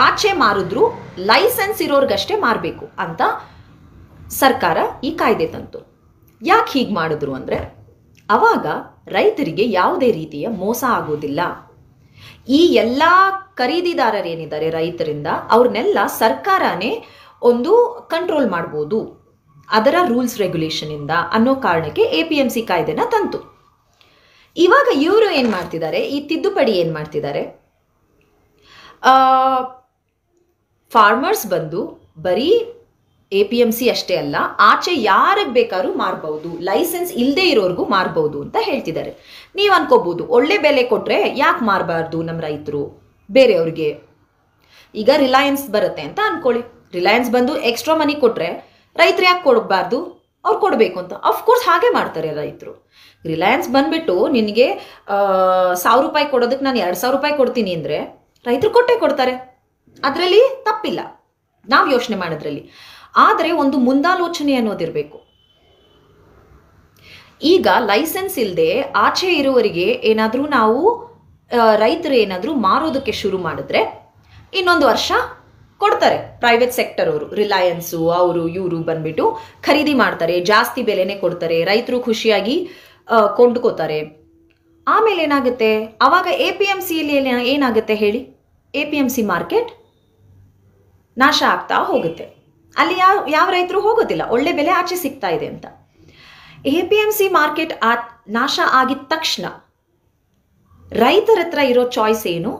ಆಚೆ ಮಾರಿದ್ರು ಲೈಸೆನ್ಸ್ ಇರೋರ್ಗಷ್ಟೇ ಮಾರಬೇಕು ಅಂತ ಸರ್ಕಾರ ಈ ಕಾಯ್ದೆ ತಂತು. ಯಾಕೆ ಹೀಗೆ ಮಾಡಿದ್ರು ಅಂದರೆ, ಅವಾಗ ರೈತರಿಗೆ ಯಾವುದೇ ರೀತಿಯ ಮೋಸ ಆಗೋದಿಲ್ಲ. ಈ ಎಲ್ಲ ಖರೀದಿದಾರರೇನಿದ್ದಾರೆ ರೈತರಿಂದ, ಅವ್ರನ್ನೆಲ್ಲ ಸರ್ಕಾರನೇ ಒಂದು ಕಂಟ್ರೋಲ್ ಮಾಡ್ಬೋದು ಅದರ ರೂಲ್ಸ್ ರೆಗ್ಯುಲೇಷನಿಂದ ಅನ್ನೋ ಕಾರಣಕ್ಕೆ APMC ಕಾಯ್ದೆನ ತಂತು. ಇವಾಗ ಇವರು ಏನು ಮಾಡ್ತಿದ್ದಾರೆ, ಈ ತಿದ್ದುಪಡಿ ಏನು ಮಾಡ್ತಿದ್ದಾರೆ, ಫಾರ್ಮರ್ಸ್ ಬಂದು ಬರೀ APMC ಅಷ್ಟೇ ಅಲ್ಲ, ಆಚೆ ಯಾರಿಗೆ ಬೇಕಾದ್ರೂ ಮಾರ್ಬಹುದು, ಲೈಸೆನ್ಸ್ ಇಲ್ಲದೆ ಇರೋರ್ಗೂ ಮಾರ್ಬಹುದು ಅಂತ ಹೇಳ್ತಿದ್ದಾರೆ. ನೀವು ಅನ್ಕೋಬಹುದು, ಒಳ್ಳೆ ಬೆಲೆ ಕೊಟ್ರೆ ಯಾಕೆ ಮಾರಬಾರ್ದು ನಮ್ಮ ರೈತರು ಬೇರೆಯವ್ರಿಗೆ? ಈಗ ರಿಲಯನ್ಸ್ ಬರುತ್ತೆ ಅಂತ ಅನ್ಕೊಳ್ಳಿ, ರಿಲಯನ್ಸ್ ಬಂದು ಎಕ್ಸ್ಟ್ರಾ ಮನಿ ಕೊಟ್ರೆ ರೈತರು ಯಾಕೆ ಕೊಡಬಾರ್ದು? ಅವ್ರು ಕೊಡಬೇಕು ಅಂತ. ಅಫ್ಕೋರ್ಸ್ ಹಾಗೆ ಮಾಡ್ತಾರೆ ರೈತರು. ರಿಲಯನ್ಸ್ ಬಂದ್ಬಿಟ್ಟು ನಿನಗೆ 1000 ರೂಪಾಯಿ ಕೊಡೋದಕ್ಕೆ ನಾನು 2000 ರೂಪಾಯಿ ಕೊಡ್ತೀನಿ ಅಂದರೆ ರೈತರು ಕೊಟ್ಟೇ ಕೊಡ್ತಾರೆ, ಅದರಲ್ಲಿ ತಪ್ಪಿಲ್ಲ. ನಾವು ಯೋಚನೆ ಮಾಡೋದ್ರಲ್ಲಿ. ಆದರೆ ಒಂದು ಮುಂದಾಲೋಚನೆ ಅನ್ನೋದಿರಬೇಕು. ಈಗ ಲೈಸೆನ್ಸ್ ಇಲ್ಲದೆ ಆಚೆ ಇರುವವರಿಗೆ ಏನಾದರೂ ನಾವು ರೈತರು ಏನಾದರೂ ಮಾರೋದಕ್ಕೆ ಶುರು ಮಾಡಿದ್ರೆ ಇನ್ನೊಂದು ವರ್ಷ ಕೊಡ್ತಾರೆ ಪ್ರೈವೇಟ್ ಸೆಕ್ಟರ್ ಅವರು, ರಿಲಯನ್ಸು ಅವರು ಇವರು ಬಂದ್ಬಿಟ್ಟು ಖರೀದಿ ಮಾಡ್ತಾರೆ, ಜಾಸ್ತಿ ಬೆಲೆನೇ ಕೊಡ್ತಾರೆ, ರೈತರು ಖುಷಿಯಾಗಿ ಕೊಂಡ್ಕೋತಾರೆ. ಆಮೇಲೆ ಏನಾಗುತ್ತೆ, ಅವಾಗ APMCಯಲ್ಲಿ ಏನಾಗುತ್ತೆ ಹೇಳಿ, APMC ಮಾರ್ಕೆಟ್ ನಾಶ ಆಗ್ತಾ ಹೋಗುತ್ತೆ. ಅಲ್ಲಿ ಯಾವ ರೈತರು ಹೋಗೋದಿಲ್ಲ, ಒಳ್ಳೆ ಬೆಲೆ ಆಚೆ ಸಿಗ್ತಾ ಇದೆ ಅಂತ. APMC ಮಾರ್ಕೆಟ್ ನಾಶ ಆಗಿದ ತಕ್ಷಣ ರೈತರ ಹತ್ರ ಇರೋ ಚಾಯ್ಸ್ ಏನು,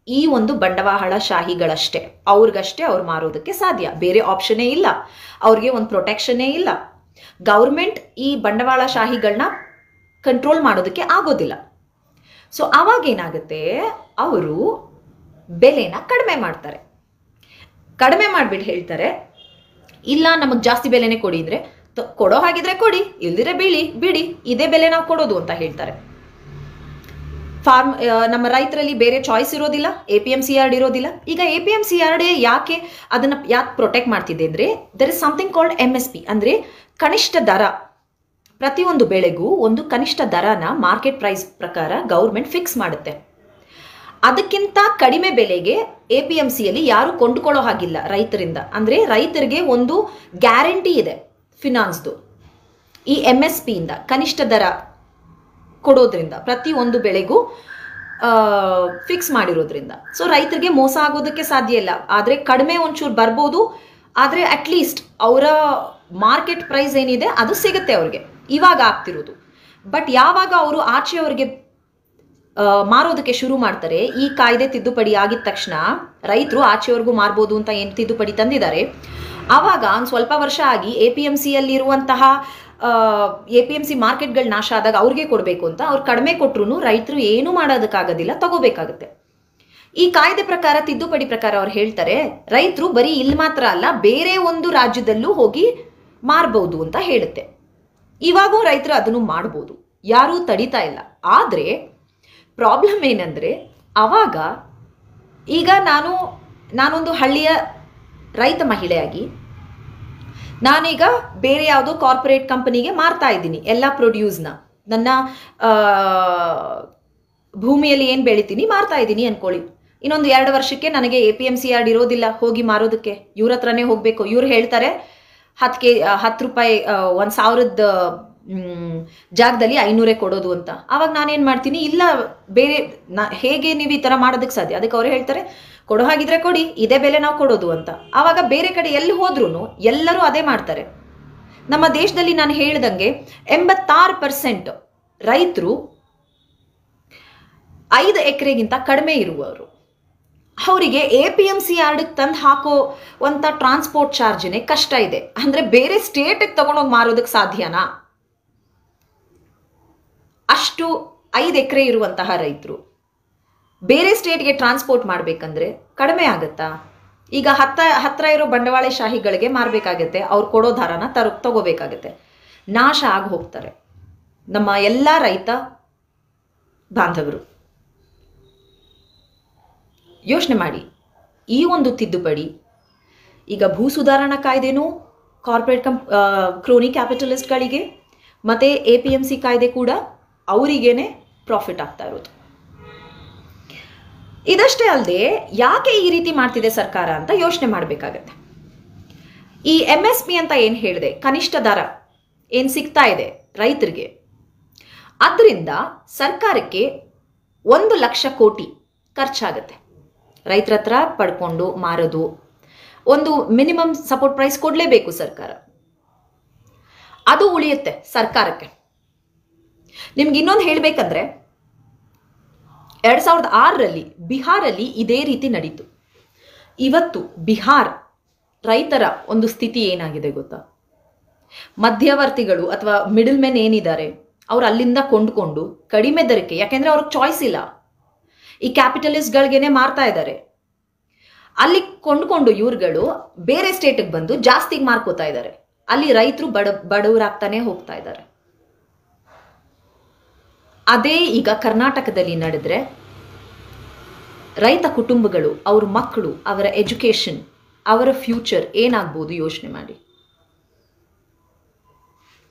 ಈ ಒಂದು ಬಂಡವಾಳಶಾಹಿಗಳಷ್ಟೇ, ಅವ್ರಿಗಷ್ಟೇ ಅವ್ರು ಮಾರೋದಕ್ಕೆ ಸಾಧ್ಯ, ಬೇರೆ ಆಪ್ಷನ್ನೇ ಇಲ್ಲ, ಅವ್ರಿಗೆ ಒಂದು ಪ್ರೊಟೆಕ್ಷನ್ನೇ ಇಲ್ಲ. ಗೌರ್ಮೆಂಟ್ ಈ ಬಂಡವಾಳಶಾಹಿಗಳನ್ನ ಕಂಟ್ರೋಲ್ ಮಾಡೋದಕ್ಕೆ ಆಗೋದಿಲ್ಲ. ಸೊ ಅವಾಗ ಏನಾಗುತ್ತೆ, ಅವರು ಬೆಲೆನ ಕಡಿಮೆ ಮಾಡ್ತಾರೆ. ಕಡಿಮೆ ಮಾಡಿಬಿಟ್ಟು ಹೇಳ್ತಾರೆ, ಇಲ್ಲ ನಮಗೆ ಜಾಸ್ತಿ ಬೆಲೆನೇ ಕೊಡಿ ಅಂದರೆ, ಕೊಡೋ ಹಾಗಿದ್ರೆ ಕೊಡಿ, ಇಲ್ದಿರೆ ಬಿಡಿ, ಇದೇ ಬೆಲೆ ನಾವು ಕೊಡೋದು ಅಂತ ಹೇಳ್ತಾರೆ. ನಮ್ಮ ರೈತರಲ್ಲಿ ಬೇರೆ ಚಾಯ್ಸ್ ಇರೋದಿಲ್ಲ, APMC ಯಾರ್ಡ್ ಇರೋದಿಲ್ಲ. ಈಗ APMC ಯಾರ್ಡ್ ಯಾಕೆ ಪ್ರೊಟೆಕ್ಟ್ ಮಾಡ್ತಿದೆ ಅಂದರೆ, there is something called MSP, ಅಂದರೆ ಕನಿಷ್ಠ ದರ. ಪ್ರತಿಯೊಂದು ಬೆಳೆಗೂ ಒಂದು ಕನಿಷ್ಠ ದರನ ಮಾರ್ಕೆಟ್ ಪ್ರೈಸ್ ಪ್ರಕಾರ ಗೌರ್ಮೆಂಟ್ ಫಿಕ್ಸ್ ಮಾಡುತ್ತೆ. ಅದಕ್ಕಿಂತ ಕಡಿಮೆ ಬೆಲೆಗೆ APMCಯಲ್ಲಿ ಯಾರು ಕೊಂಡುಕೊಳ್ಳೋ ಹಾಗಿಲ್ಲ ರೈತರಿಂದ. ಅಂದರೆ ರೈತರಿಗೆ ಒಂದು ಗ್ಯಾರಂಟಿ ಇದೆ ಫಿನಾನ್ಸ್ದು, ಈ MSP ಇಂದ ಕನಿಷ್ಠ ದರ ಕೊಡೋದ್ರಿಂದ, ಪ್ರತಿಯೊಂದು ಬೆಳೆಗೂ ಫಿಕ್ಸ್ ಮಾಡಿರೋದ್ರಿಂದ. ಸೊ ರೈತರಿಗೆ ಮೋಸ ಆಗೋದಕ್ಕೆ ಸಾಧ್ಯ ಇಲ್ಲ. ಆದರೆ ಕಡಿಮೆ ಒಂಚೂರು ಬರ್ಬೋದು, ಆದರೆ ಅಟ್ಲೀಸ್ಟ್ ಅವರ ಮಾರ್ಕೆಟ್ ಪ್ರೈಸ್ ಏನಿದೆ ಅದು ಸಿಗುತ್ತೆ ಅವ್ರಿಗೆ. ಇವಾಗ ಆಗ್ತಿರೋದು. ಬಟ್ ಯಾವಾಗ ಅವರು ಆಚೆಯವರಿಗೆ ಮಾರೋದಕ್ಕೆ ಶುರು ಮಾಡ್ತಾರೆ, ಈ ಕಾಯ್ದೆ ತಿದ್ದುಪಡಿ ಆಗಿದ ತಕ್ಷಣ ರೈತರು ಆಚೆಯವರೆಗೂ ಮಾರ್ಬೋದು ಅಂತ ಏನು ತಿದ್ದುಪಡಿ ತಂದಿದ್ದಾರೆ, ಆವಾಗ ಒಂದು ಸ್ವಲ್ಪ ವರ್ಷ ಆಗಿ APMCಯಲ್ಲಿರುವಂತಹ APMC ಮಾರ್ಕೆಟ್ಗಳು ನಾಶ ಆದಾಗ ಅವ್ರಿಗೆ ಕೊಡಬೇಕು ಅಂತ ಅವ್ರು ಕಡಿಮೆ ಕೊಟ್ಟರು ರೈತರು ಏನೂ ಮಾಡೋದಕ್ಕಾಗೋದಿಲ್ಲ, ತಗೋಬೇಕಾಗುತ್ತೆ. ಈ ಕಾಯ್ದೆ ಪ್ರಕಾರ, ತಿದ್ದುಪಡಿ ಪ್ರಕಾರ ಅವ್ರು ಹೇಳ್ತಾರೆ, ರೈತರು ಬರೀ ಇಲ್ಲಿ ಮಾತ್ರ ಅಲ್ಲ, ಬೇರೆ ಒಂದು ರಾಜ್ಯದಲ್ಲೂ ಹೋಗಿ ಮಾರ್ಬೋದು ಅಂತ ಹೇಳುತ್ತೆ. ಇವಾಗೂ ರೈತರು ಅದನ್ನು ಮಾಡ್ಬೋದು, ಯಾರೂ ತಡಿತಾ ಇಲ್ಲ. ಆದರೆ ಪ್ರಾಬ್ಲಮ್ ಏನಂದರೆ, ಅವಾಗ ಈಗ ನಾನೊಂದು ಹಳ್ಳಿಯ ರೈತ ಮಹಿಳೆಯಾಗಿ ನಾನೀಗ ಬೇರೆ ಯಾವುದೋ ಕಾರ್ಪೊರೇಟ್ ಕಂಪನಿಗೆ ಮಾರ್ತಾ ಇದ್ದೀನಿ ಎಲ್ಲ ಪ್ರೊಡ್ಯೂಸ್ನ, ನನ್ನ ಭೂಮಿಯಲ್ಲಿ ಏನು ಬೆಳಿತೀನಿ ಮಾರ್ತಾ ಇದ್ದೀನಿ ಅನ್ಕೊಳ್ಳಿ. ಇನ್ನೊಂದು 2 ವರ್ಷಕ್ಕೆ ನನಗೆ APMC ಯಾರ್ಡ್ ಇರೋದಿಲ್ಲ ಹೋಗಿ ಮಾರೋದಕ್ಕೆ, ಇವ್ರ ಹತ್ರನೇ ಹೋಗಬೇಕು. ಇವ್ರು ಹೇಳ್ತಾರೆ 10 ರೂಪಾಯಿ 1000ದ ಜಾಗದಲ್ಲಿ 500 ಕೊಡೋದು ಅಂತ. ಆವಾಗ ನಾನೇನು ಮಾಡ್ತೀನಿ, ಇಲ್ಲ ಬೇರೆ ಹೇಗೆ ನೀವು ಈ ಥರ ಮಾಡೋದಕ್ಕೆ ಸಾಧ್ಯ? ಅದಕ್ಕೆ ಅವರು ಹೇಳ್ತಾರೆ, ಕೊಡೋ ಹಾಗಿದ್ರೆ ಕೊಡಿ, ಇದೇ ಬೆಲೆ ನಾವು ಕೊಡೋದು ಅಂತ. ಆವಾಗ ಬೇರೆ ಕಡೆ ಎಲ್ಲಿ ಹೋದ್ರೂ ಎಲ್ಲರೂ ಅದೇ ಮಾಡ್ತಾರೆ. ನಮ್ಮ ದೇಶದಲ್ಲಿ ನಾನು ಹೇಳ್ದಂಗೆ 86% ರೈತರು 5 ಎಕರೆಗಿಂತ ಕಡಿಮೆ ಇರುವವರು. ಅವರಿಗೆ APMC ಯಾರ್ಡ್ಗೆ ತಂದು ಹಾಕೋವಂಥ ಟ್ರಾನ್ಸ್ಪೋರ್ಟ್ ಚಾರ್ಜ್ನೇ ಕಷ್ಟ ಇದೆ. ಅಂದರೆ ಬೇರೆ ಸ್ಟೇಟಿಗೆ ತಗೊಂಡೋಗಿ ಮಾರೋದಕ್ಕೆ ಸಾಧ್ಯನಾ? ಅಷ್ಟು 5 ಎಕರೆ ಇರುವಂತಹ ರೈತರು ಬೇರೆ ಸ್ಟೇಟ್ಗೆ ಟ್ರಾನ್ಸ್ಪೋರ್ಟ್ ಮಾಡಬೇಕಂದ್ರೆ ಕಡಿಮೆ ಆಗುತ್ತಾ? ಈಗ ಹತ್ರ ಇರೋ ಬಂಡವಾಳಶಾಹಿಗಳಿಗೆ ಮಾರಬೇಕಾಗತ್ತೆ, ಅವ್ರು ಕೊಡೋ ದರನ ತಗೋಬೇಕಾಗತ್ತೆ. ನಾಶ ಆಗಿ ಹೋಗ್ತಾರೆ ನಮ್ಮ ಎಲ್ಲ ರೈತ ಬಾಂಧವರು. ಯೋಚನೆ ಮಾಡಿ, ಈ ಒಂದು ತಿದ್ದುಪಡಿ ಈಗ ಭೂ ಸುಧಾರಣಾ ಕಾಯ್ದೆನೂ ಕಾರ್ಪೊರೇಟ್ ಕ್ರೋನಿ ಕ್ಯಾಪಿಟಲಿಸ್ಟ್ಗಳಿಗೆ ಮತ್ತು APMC ಕಾಯ್ದೆ ಕೂಡ ಅವರಿಗೇನೆ ಪ್ರಾಫಿಟ್ ಆಗ್ತಾ ಇರೋದು. ಇದಷ್ಟೇ ಅಲ್ಲದೆ ಯಾಕೆ ಈ ರೀತಿ ಮಾಡ್ತಿದೆ ಸರ್ಕಾರ ಅಂತ ಯೋಚನೆ ಮಾಡಬೇಕಾಗತ್ತೆ. ಈ MSP ಅಂತ ಏನು ಹೇಳಿದೆ, ಕನಿಷ್ಠ ದರ ಏನು ಸಿಗ್ತಾ ಇದೆ ರೈತರಿಗೆ, ಅದರಿಂದ ಸರ್ಕಾರಕ್ಕೆ 1 ಲಕ್ಷ ಕೋಟಿ ಖರ್ಚಾಗತ್ತೆ. ರೈತರ ಹತ್ರ ಪಡ್ಕೊಂಡು ಮಾರೋದು, ಒಂದು ಮಿನಿಮಮ್ ಸಪೋರ್ಟ್ ಪ್ರೈಸ್ ಕೊಡಲೇಬೇಕು ಸರ್ಕಾರ, ಅದು ಉಳಿಯುತ್ತೆ ಸರ್ಕಾರಕ್ಕೆ. ನಿಮ್ಗೆ ಇನ್ನೊಂದು ಹೇಳಬೇಕಂದ್ರೆ, 2006ರಲ್ಲಿ ಬಿಹಾರಲ್ಲಿ ಇದೇ ರೀತಿ ನಡೀತು. ಇವತ್ತು ಬಿಹಾರ್ ರೈತರ ಒಂದು ಸ್ಥಿತಿ ಏನಾಗಿದೆ ಗೊತ್ತಾ? ಮಧ್ಯವರ್ತಿಗಳು ಅಥವಾ ಮಿಡಲ್ ಮೆನ್ ಏನಿದ್ದಾರೆ, ಅವ್ರು ಅಲ್ಲಿಂದ ಕೊಂಡ್ಕೊಂಡು ಕಡಿಮೆ ದರಕ್ಕೆ, ಯಾಕೆಂದ್ರೆ ಅವ್ರಿಗೆ ಚಾಯ್ಸ್ ಇಲ್ಲ, ಈ ಕ್ಯಾಪಿಟಲಿಸ್ಟ್ಗಳಿಗೇನೆ ಮಾರ್ತಾ ಇದ್ದಾರೆ, ಅಲ್ಲಿ ಕೊಂಡ್ಕೊಂಡು ಇವ್ರುಗಳು ಬೇರೆ ಸ್ಟೇಟಿಗೆ ಬಂದು ಜಾಸ್ತಿಗೆ ಮಾರ್ಕೋತಾ ಇದ್ದಾರೆ. ಅಲ್ಲಿ ರೈತರು ಬಡವರಾಗ್ತಾನೆ ಹೋಗ್ತಾ ಇದ್ದಾರೆ. ಅದೇ ಈಗ ಕರ್ನಾಟಕದಲ್ಲಿ ನಡೆದ್ರೆ ರೈತ ಕುಟುಂಬಗಳು, ಅವ್ರ ಮಕ್ಕಳು, ಅವರ ಎಜುಕೇಶನ್ ಅವರ ಫ್ಯೂಚರ್ ಏನಾಗ್ಬೋದು ಯೋಚನೆ ಮಾಡಿ.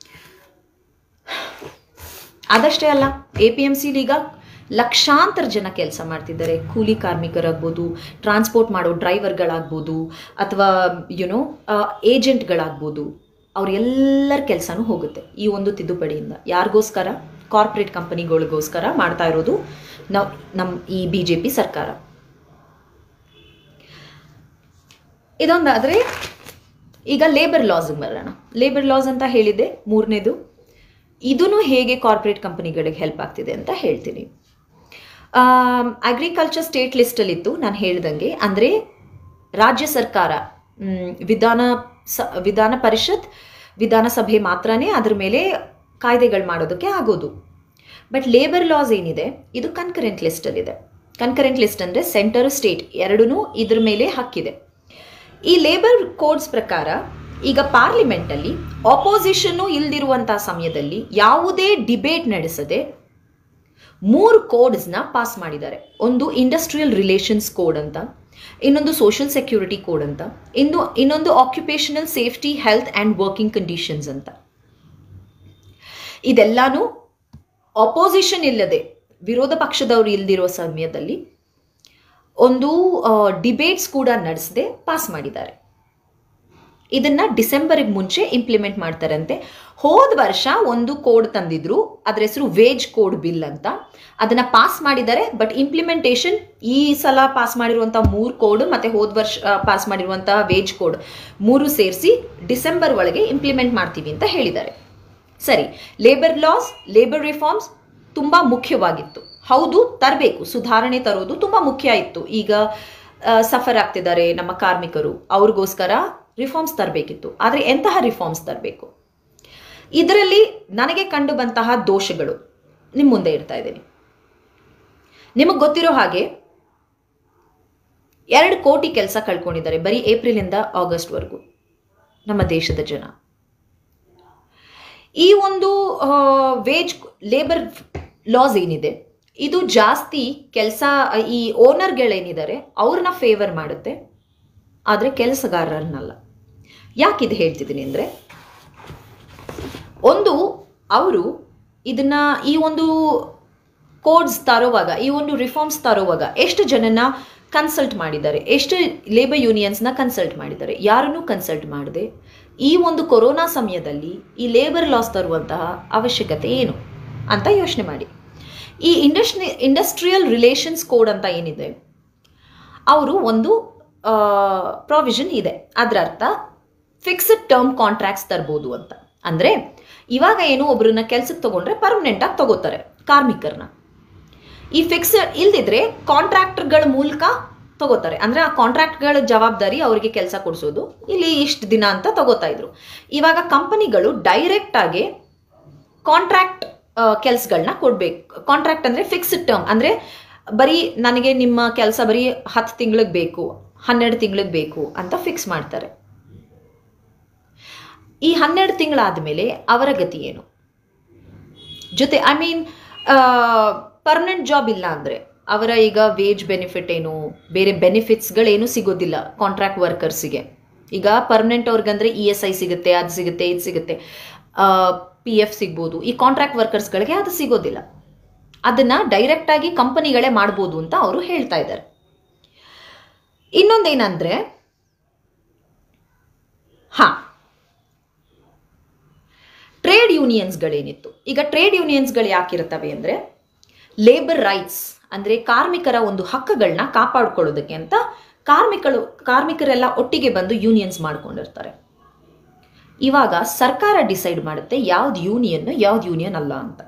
ಅದಷ್ಟೇ ಅಲ್ಲ, APMC ಈಗ ಲಕ್ಷಾಂತರ ಜನ ಕೆಲಸ ಮಾಡ್ತಿದ್ದಾರೆ. ಕೂಲಿ ಕಾರ್ಮಿಕರಾಗ್ಬೋದು, ಟ್ರಾನ್ಸ್ಪೋರ್ಟ್ ಮಾಡೋ ಡ್ರೈವರ್ಗಳಾಗ್ಬೋದು, ಅಥವಾ ಏಜೆಂಟ್ಗಳಾಗ್ಬೋದು, ಅವ್ರೆಲ್ಲರ ಕೆಲಸನೂ ಹೋಗುತ್ತೆ ಈ ಒಂದು ತಿದ್ದುಪಡಿಯಿಂದ. ಯಾರಿಗೋಸ್ಕರ? ಕಾರ್ಪೊರೇಟ್ ಕಂಪನಿಗಳಿಗೋಸ್ಕರ ಮಾಡ್ತಾ ಇರೋದು ನಮ್ಮ ಈ BJP ಸರ್ಕಾರ. ಇದೊಂದಾದರೆ ಈಗ ಲೇಬರ್ ಲಾಸ್ಗೆ ಬರೋಣ. ಲೇಬರ್ ಲಾಸ್ ಅಂತ ಹೇಳಿದ್ದೆ ಮೂರನೇದು. ಇದೂ ಹೇಗೆ ಕಾರ್ಪೊರೇಟ್ ಕಂಪನಿಗಳಿಗೆ ಹೆಲ್ಪ್ ಆಗ್ತಿದೆ ಅಂತ ಹೇಳ್ತೀನಿ. ಅಗ್ರಿಕಲ್ಚರ್ ಸ್ಟೇಟ್ ಲಿಸ್ಟಲ್ಲಿತ್ತು ನಾನು ಹೇಳ್ದಂಗೆ. ಅಂದರೆ ರಾಜ್ಯ ಸರ್ಕಾರ ವಿಧಾನ ಪರಿಷತ್ ವಿಧಾನಸಭೆ ಮಾತ್ರನೇ ಅದ್ರ ಮೇಲೆ ಕಾಯ್ದೆಗಳು ಮಾಡೋದಕ್ಕೆ ಆಗೋದು. ಬಟ್ ಲೇಬರ್ ಲಾಸ್ ಏನಿದೆ ಇದು ಕನ್ಕರೆಂಟ್ ಲಿಸ್ಟಲ್ಲಿದೆ. ಕನ್ಕರೆಂಟ್ ಲಿಸ್ಟ್ ಅಂದರೆ ಸೆಂಟರ್ ಸ್ಟೇಟ್ ಎರಡೂ ಇದ್ರ ಮೇಲೆ ಹಕ್ಕಿದೆ. ಈ ಲೇಬರ್ ಕೋಡ್ಸ್ ಪ್ರಕಾರ ಈಗ ಪಾರ್ಲಿಮೆಂಟಲ್ಲಿ ಆಪೋಸಿಷನ್ನು ಇಲ್ದಿರುವಂಥ ಸಮಯದಲ್ಲಿ ಯಾವುದೇ ಡಿಬೇಟ್ ನಡೆಸದೆ 3 ಕೋಡ್ಸ್ನ ಪಾಸ್ ಮಾಡಿದ್ದಾರೆ. ಒಂದು ಇಂಡಸ್ಟ್ರಿಯಲ್ ರಿಲೇಷನ್ಸ್ ಕೋಡ್ ಅಂತ, ಇನ್ನೊಂದು ಸೋಷಿಯಲ್ ಸೆಕ್ಯೂರಿಟಿ ಕೋಡ್ ಅಂತ, ಇನ್ನೊಂದು occupational safety health and working conditions ಅಂತ. ಇದೆಲ್ಲಾನು ಆಪೋಸಿಷನ್ ಇಲ್ಲದೆ, ವಿರೋಧ ಪಕ್ಷದವರು ಇಲ್ದಿರೋ ಸಮಯದಲ್ಲಿ ಒಂದು ಡಿಬೇಟ್ಸ್ ಕೂಡ ನಡೆಸದೆ ಪಾಸ್ ಮಾಡಿದ್ದಾರೆ. ಇದನ್ನ ಡಿಸೆಂಬರ್ಗೆ ಮುಂಚೆ ಇಂಪ್ಲಿಮೆಂಟ್ ಮಾಡ್ತಾರಂತೆ. ಹೋದ ವರ್ಷ ಒಂದು ಕೋಡ್ ತಂದಿದ್ರು, ಅದ್ರ ಹೆಸರು ವೇಜ್ ಕೋಡ್ ಬಿಲ್ ಅಂತ. ಅದನ್ನ ಪಾಸ್ ಮಾಡಿದ್ದಾರೆ. ಬಟ್ ಇಂಪ್ಲಿಮೆಂಟೇಷನ್ ಈ ಸಲ ಪಾಸ್ ಮಾಡಿರುವಂತಹ 3 ಕೋಡ್ ಮತ್ತೆ ಹೋದ ವರ್ಷ ಪಾಸ್ ಮಾಡಿರುವಂತಹ ವೇಜ್ ಕೋಡ್ 3 ಸೇರಿಸಿ ಡಿಸೆಂಬರ್ ಒಳಗೆ ಇಂಪ್ಲಿಮೆಂಟ್ ಮಾಡ್ತೀವಿ ಅಂತ ಹೇಳಿದ್ದಾರೆ. ಸರಿ, ಲೇಬರ್ ಲಾಸ್, ಲೇಬರ್ ರಿಫಾರ್ಮ್ಸ್ ತುಂಬಾ ಮುಖ್ಯವಾಗಿತ್ತು. ಹೌದು, ತರಬೇಕು, ಸುಧಾರಣೆ ತರೋದು ತುಂಬಾ ಮುಖ್ಯ ಇತ್ತು. ಈಗ ಸಫರ್ ಆಗ್ತಿದ್ದಾರೆ ನಮ್ಮ ಕಾರ್ಮಿಕರು, ಅವ್ರಿಗೋಸ್ಕರ ರಿಫಾರ್ಮ್ಸ್ ತರಬೇಕಿತ್ತು. ಆದರೆ ಎಂತಹ ರಿಫಾರ್ಮ್ಸ್ ತರಬೇಕು? ಇದರಲ್ಲಿ ನನಗೆ ಕಂಡು ಬಂತಹ ದೋಷಗಳು ನಿಮ್ಮ ಮುಂದೆ ಇಡ್ತಾ ಇದ್ದೀನಿ. ನಿಮಗೆ ಗೊತ್ತಿರೋ ಹಾಗೆ 2 ಕೋಟಿ ಕೆಲಸ ಕಳ್ಕೊಂಡಿದ್ದಾರೆ ಬರೀ ಏಪ್ರಿಲಿಂದ ಆಗಸ್ಟ್ವರೆಗೂ ನಮ್ಮ ದೇಶದ ಜನ. ಈ ಒಂದು ಲೇಬರ್ ಲಾಸ್ ಏನಿದೆ ಇದು ಜಾಸ್ತಿ ಕೆಲಸ ಈ ಓನರ್ಗಳೇನಿದ್ದಾರೆ ಅವ್ರನ್ನ ಫೇವರ್ ಮಾಡುತ್ತೆ, ಆದರೆ ಕೆಲಸಗಾರರನ್ನಲ್ಲ. ಯಾಕಿದು ಹೇಳ್ತಿದ್ದೀನಿ ಅಂದರೆ, ಒಂದು ಅವರು ಇದನ್ನ ಈ ಒಂದು ಕೋಡ್ಸ್ ತರೋವಾಗ, ಈ ಒಂದು ರಿಫಾರ್ಮ್ಸ್ ತರೋವಾಗ ಎಷ್ಟು ಜನನ ಕನ್ಸಲ್ಟ್ ಮಾಡಿದ್ದಾರೆ, ಎಷ್ಟು ಲೇಬರ್ ಯೂನಿಯನ್ಸ್ನ ಕನ್ಸಲ್ಟ್ ಮಾಡಿದ್ದಾರೆ? ಯಾರನ್ನೂ ಕನ್ಸಲ್ಟ್ ಮಾಡದೆ ಈ ಒಂದು ಕೊರೋನಾ ಸಮಯದಲ್ಲಿ ಈ ಲೇಬರ್ ಲಾಸ್ ತರುವಂತಹ ಅವಶ್ಯಕತೆ ಏನು ಅಂತ ಯೋಚನೆ ಮಾಡಿ. ಈ ಇಂಡಸ್ಟ್ರಿಯಲ್ ರಿಲೇಷನ್ಸ್ ಕೋಡ್ ಅಂತ ಏನಿದೆ, ಅವರು ಒಂದು ಪ್ರಾವಿಷನ್ ಇದೆ. ಅದರ ಅರ್ಥ ಫಿಕ್ಸ್ಡ್ ಟರ್ಮ್ ಕಾಂಟ್ರಾಕ್ಟ್ಸ್ ತರ್ಬೋದು ಅಂತ. ಅಂದರೆ ಇವಾಗ ಏನು ಒಬ್ಬರನ್ನ ಕೆಲ್ಸಕ್ಕೆ ತಗೊಂಡ್ರೆ ಪರ್ಮನೆಂಟ್ ಆಗಿ ತಗೋತಾರೆ ಕಾರ್ಮಿಕರನ್ನ. ಈ ಫಿಕ್ಸ್ಡ್ ಇಲ್ದಿದ್ರೆ ಕಾಂಟ್ರಾಕ್ಟರ್ಗಳ ಮೂಲಕ ತಗೋತಾರೆ. ಅಂದರೆ ಆ ಕಾಂಟ್ರಾಕ್ಟ್ಗಳ ಜವಾಬ್ದಾರಿ ಅವರಿಗೆ ಕೆಲಸ ಕೊಡಿಸೋದು, ಇಲ್ಲಿ ಇಷ್ಟು ದಿನ ಅಂತ ತಗೋತಾ ಇದ್ರು. ಇವಾಗ ಕಂಪನಿಗಳು ಡೈರೆಕ್ಟ್ ಆಗಿ ಕಾಂಟ್ರಾಕ್ಟ್ ಕೆಲಸಗಳನ್ನ ಕೊಡ್ಬೇಕು. ಕಾಂಟ್ರಾಕ್ಟ್ ಅಂದರೆ ಫಿಕ್ಸ್ಡ್ ಟರ್ಮ್, ಅಂದರೆ ಬರೀ ನನಗೆ ನಿಮ್ಮ ಕೆಲಸ ಬರೀ 10 ತಿಂಗಳಿಗೆ ಬೇಕು, 12 ತಿಂಗಳಿಗೆ ಬೇಕು ಅಂತ ಫಿಕ್ಸ್ ಮಾಡ್ತಾರೆ. ಈ 12 ತಿಂಗಳಾದ್ಮೇಲೆ ಅವರ ಗತಿ ಏನು? ಜೊತೆ ಪರ್ಮನೆಂಟ್ ಜಾಬ್ ಇಲ್ಲ ಅಂದರೆ ಅವರ ಈಗ ವೇಜ್ ಬೆನಿಫಿಟ್ ಏನು, ಬೇರೆ ಬೆನಿಫಿಟ್ಸ್ಗಳೇನು ಸಿಗೋದಿಲ್ಲ ಕಾಂಟ್ರಾಕ್ಟ್ ವರ್ಕರ್ಸಿಗೆ. ಈಗ ಪರ್ಮನೆಂಟ್ ಅವ್ರಿಗಂದ್ರೆ ESI ಸಿಗುತ್ತೆ, ಅದು ಸಿಗುತ್ತೆ, ಇದು ಸಿಗುತ್ತೆ, PF ಸಿಗ್ಬೋದು. ಈ ಕಾಂಟ್ರಾಕ್ಟ್ ವರ್ಕರ್ಸ್ಗಳಿಗೆ ಅದು ಸಿಗೋದಿಲ್ಲ. ಅದನ್ನ ಡೈರೆಕ್ಟ್ ಆಗಿ ಕಂಪನಿಗಳೇ ಮಾಡ್ಬೋದು ಅಂತ ಅವರು ಹೇಳ್ತಾ ಇದ್ದಾರೆ. ಇನ್ನೊಂದೇನಂದ್ರೆ, ಟ್ರೇಡ್ ಯೂನಿಯನ್ಸ್ಗಳೇನಿತ್ತು, ಈಗ ಟ್ರೇಡ್ ಯೂನಿಯನ್ಸ್ಗಳು ಯಾಕಿರ್ತವೆ ಅಂದರೆ ಲೇಬರ್ ರೈಟ್ಸ್, ಅಂದರೆ ಕಾರ್ಮಿಕರ ಒಂದು ಹಕ್ಕುಗಳನ್ನ ಕಾಪಾಡ್ಕೊಳ್ಳೋದಕ್ಕೆ ಅಂತ ಕಾರ್ಮಿಕರೆಲ್ಲ ಒಟ್ಟಿಗೆ ಬಂದು ಯೂನಿಯನ್ಸ್ ಮಾಡ್ಕೊಂಡಿರ್ತಾರೆ. ಇವಾಗ ಸರ್ಕಾರ ಡಿಸೈಡ್ ಮಾಡುತ್ತೆ ಯಾವ್ದು ಯೂನಿಯನ್ ಅಲ್ಲ ಅಂತ.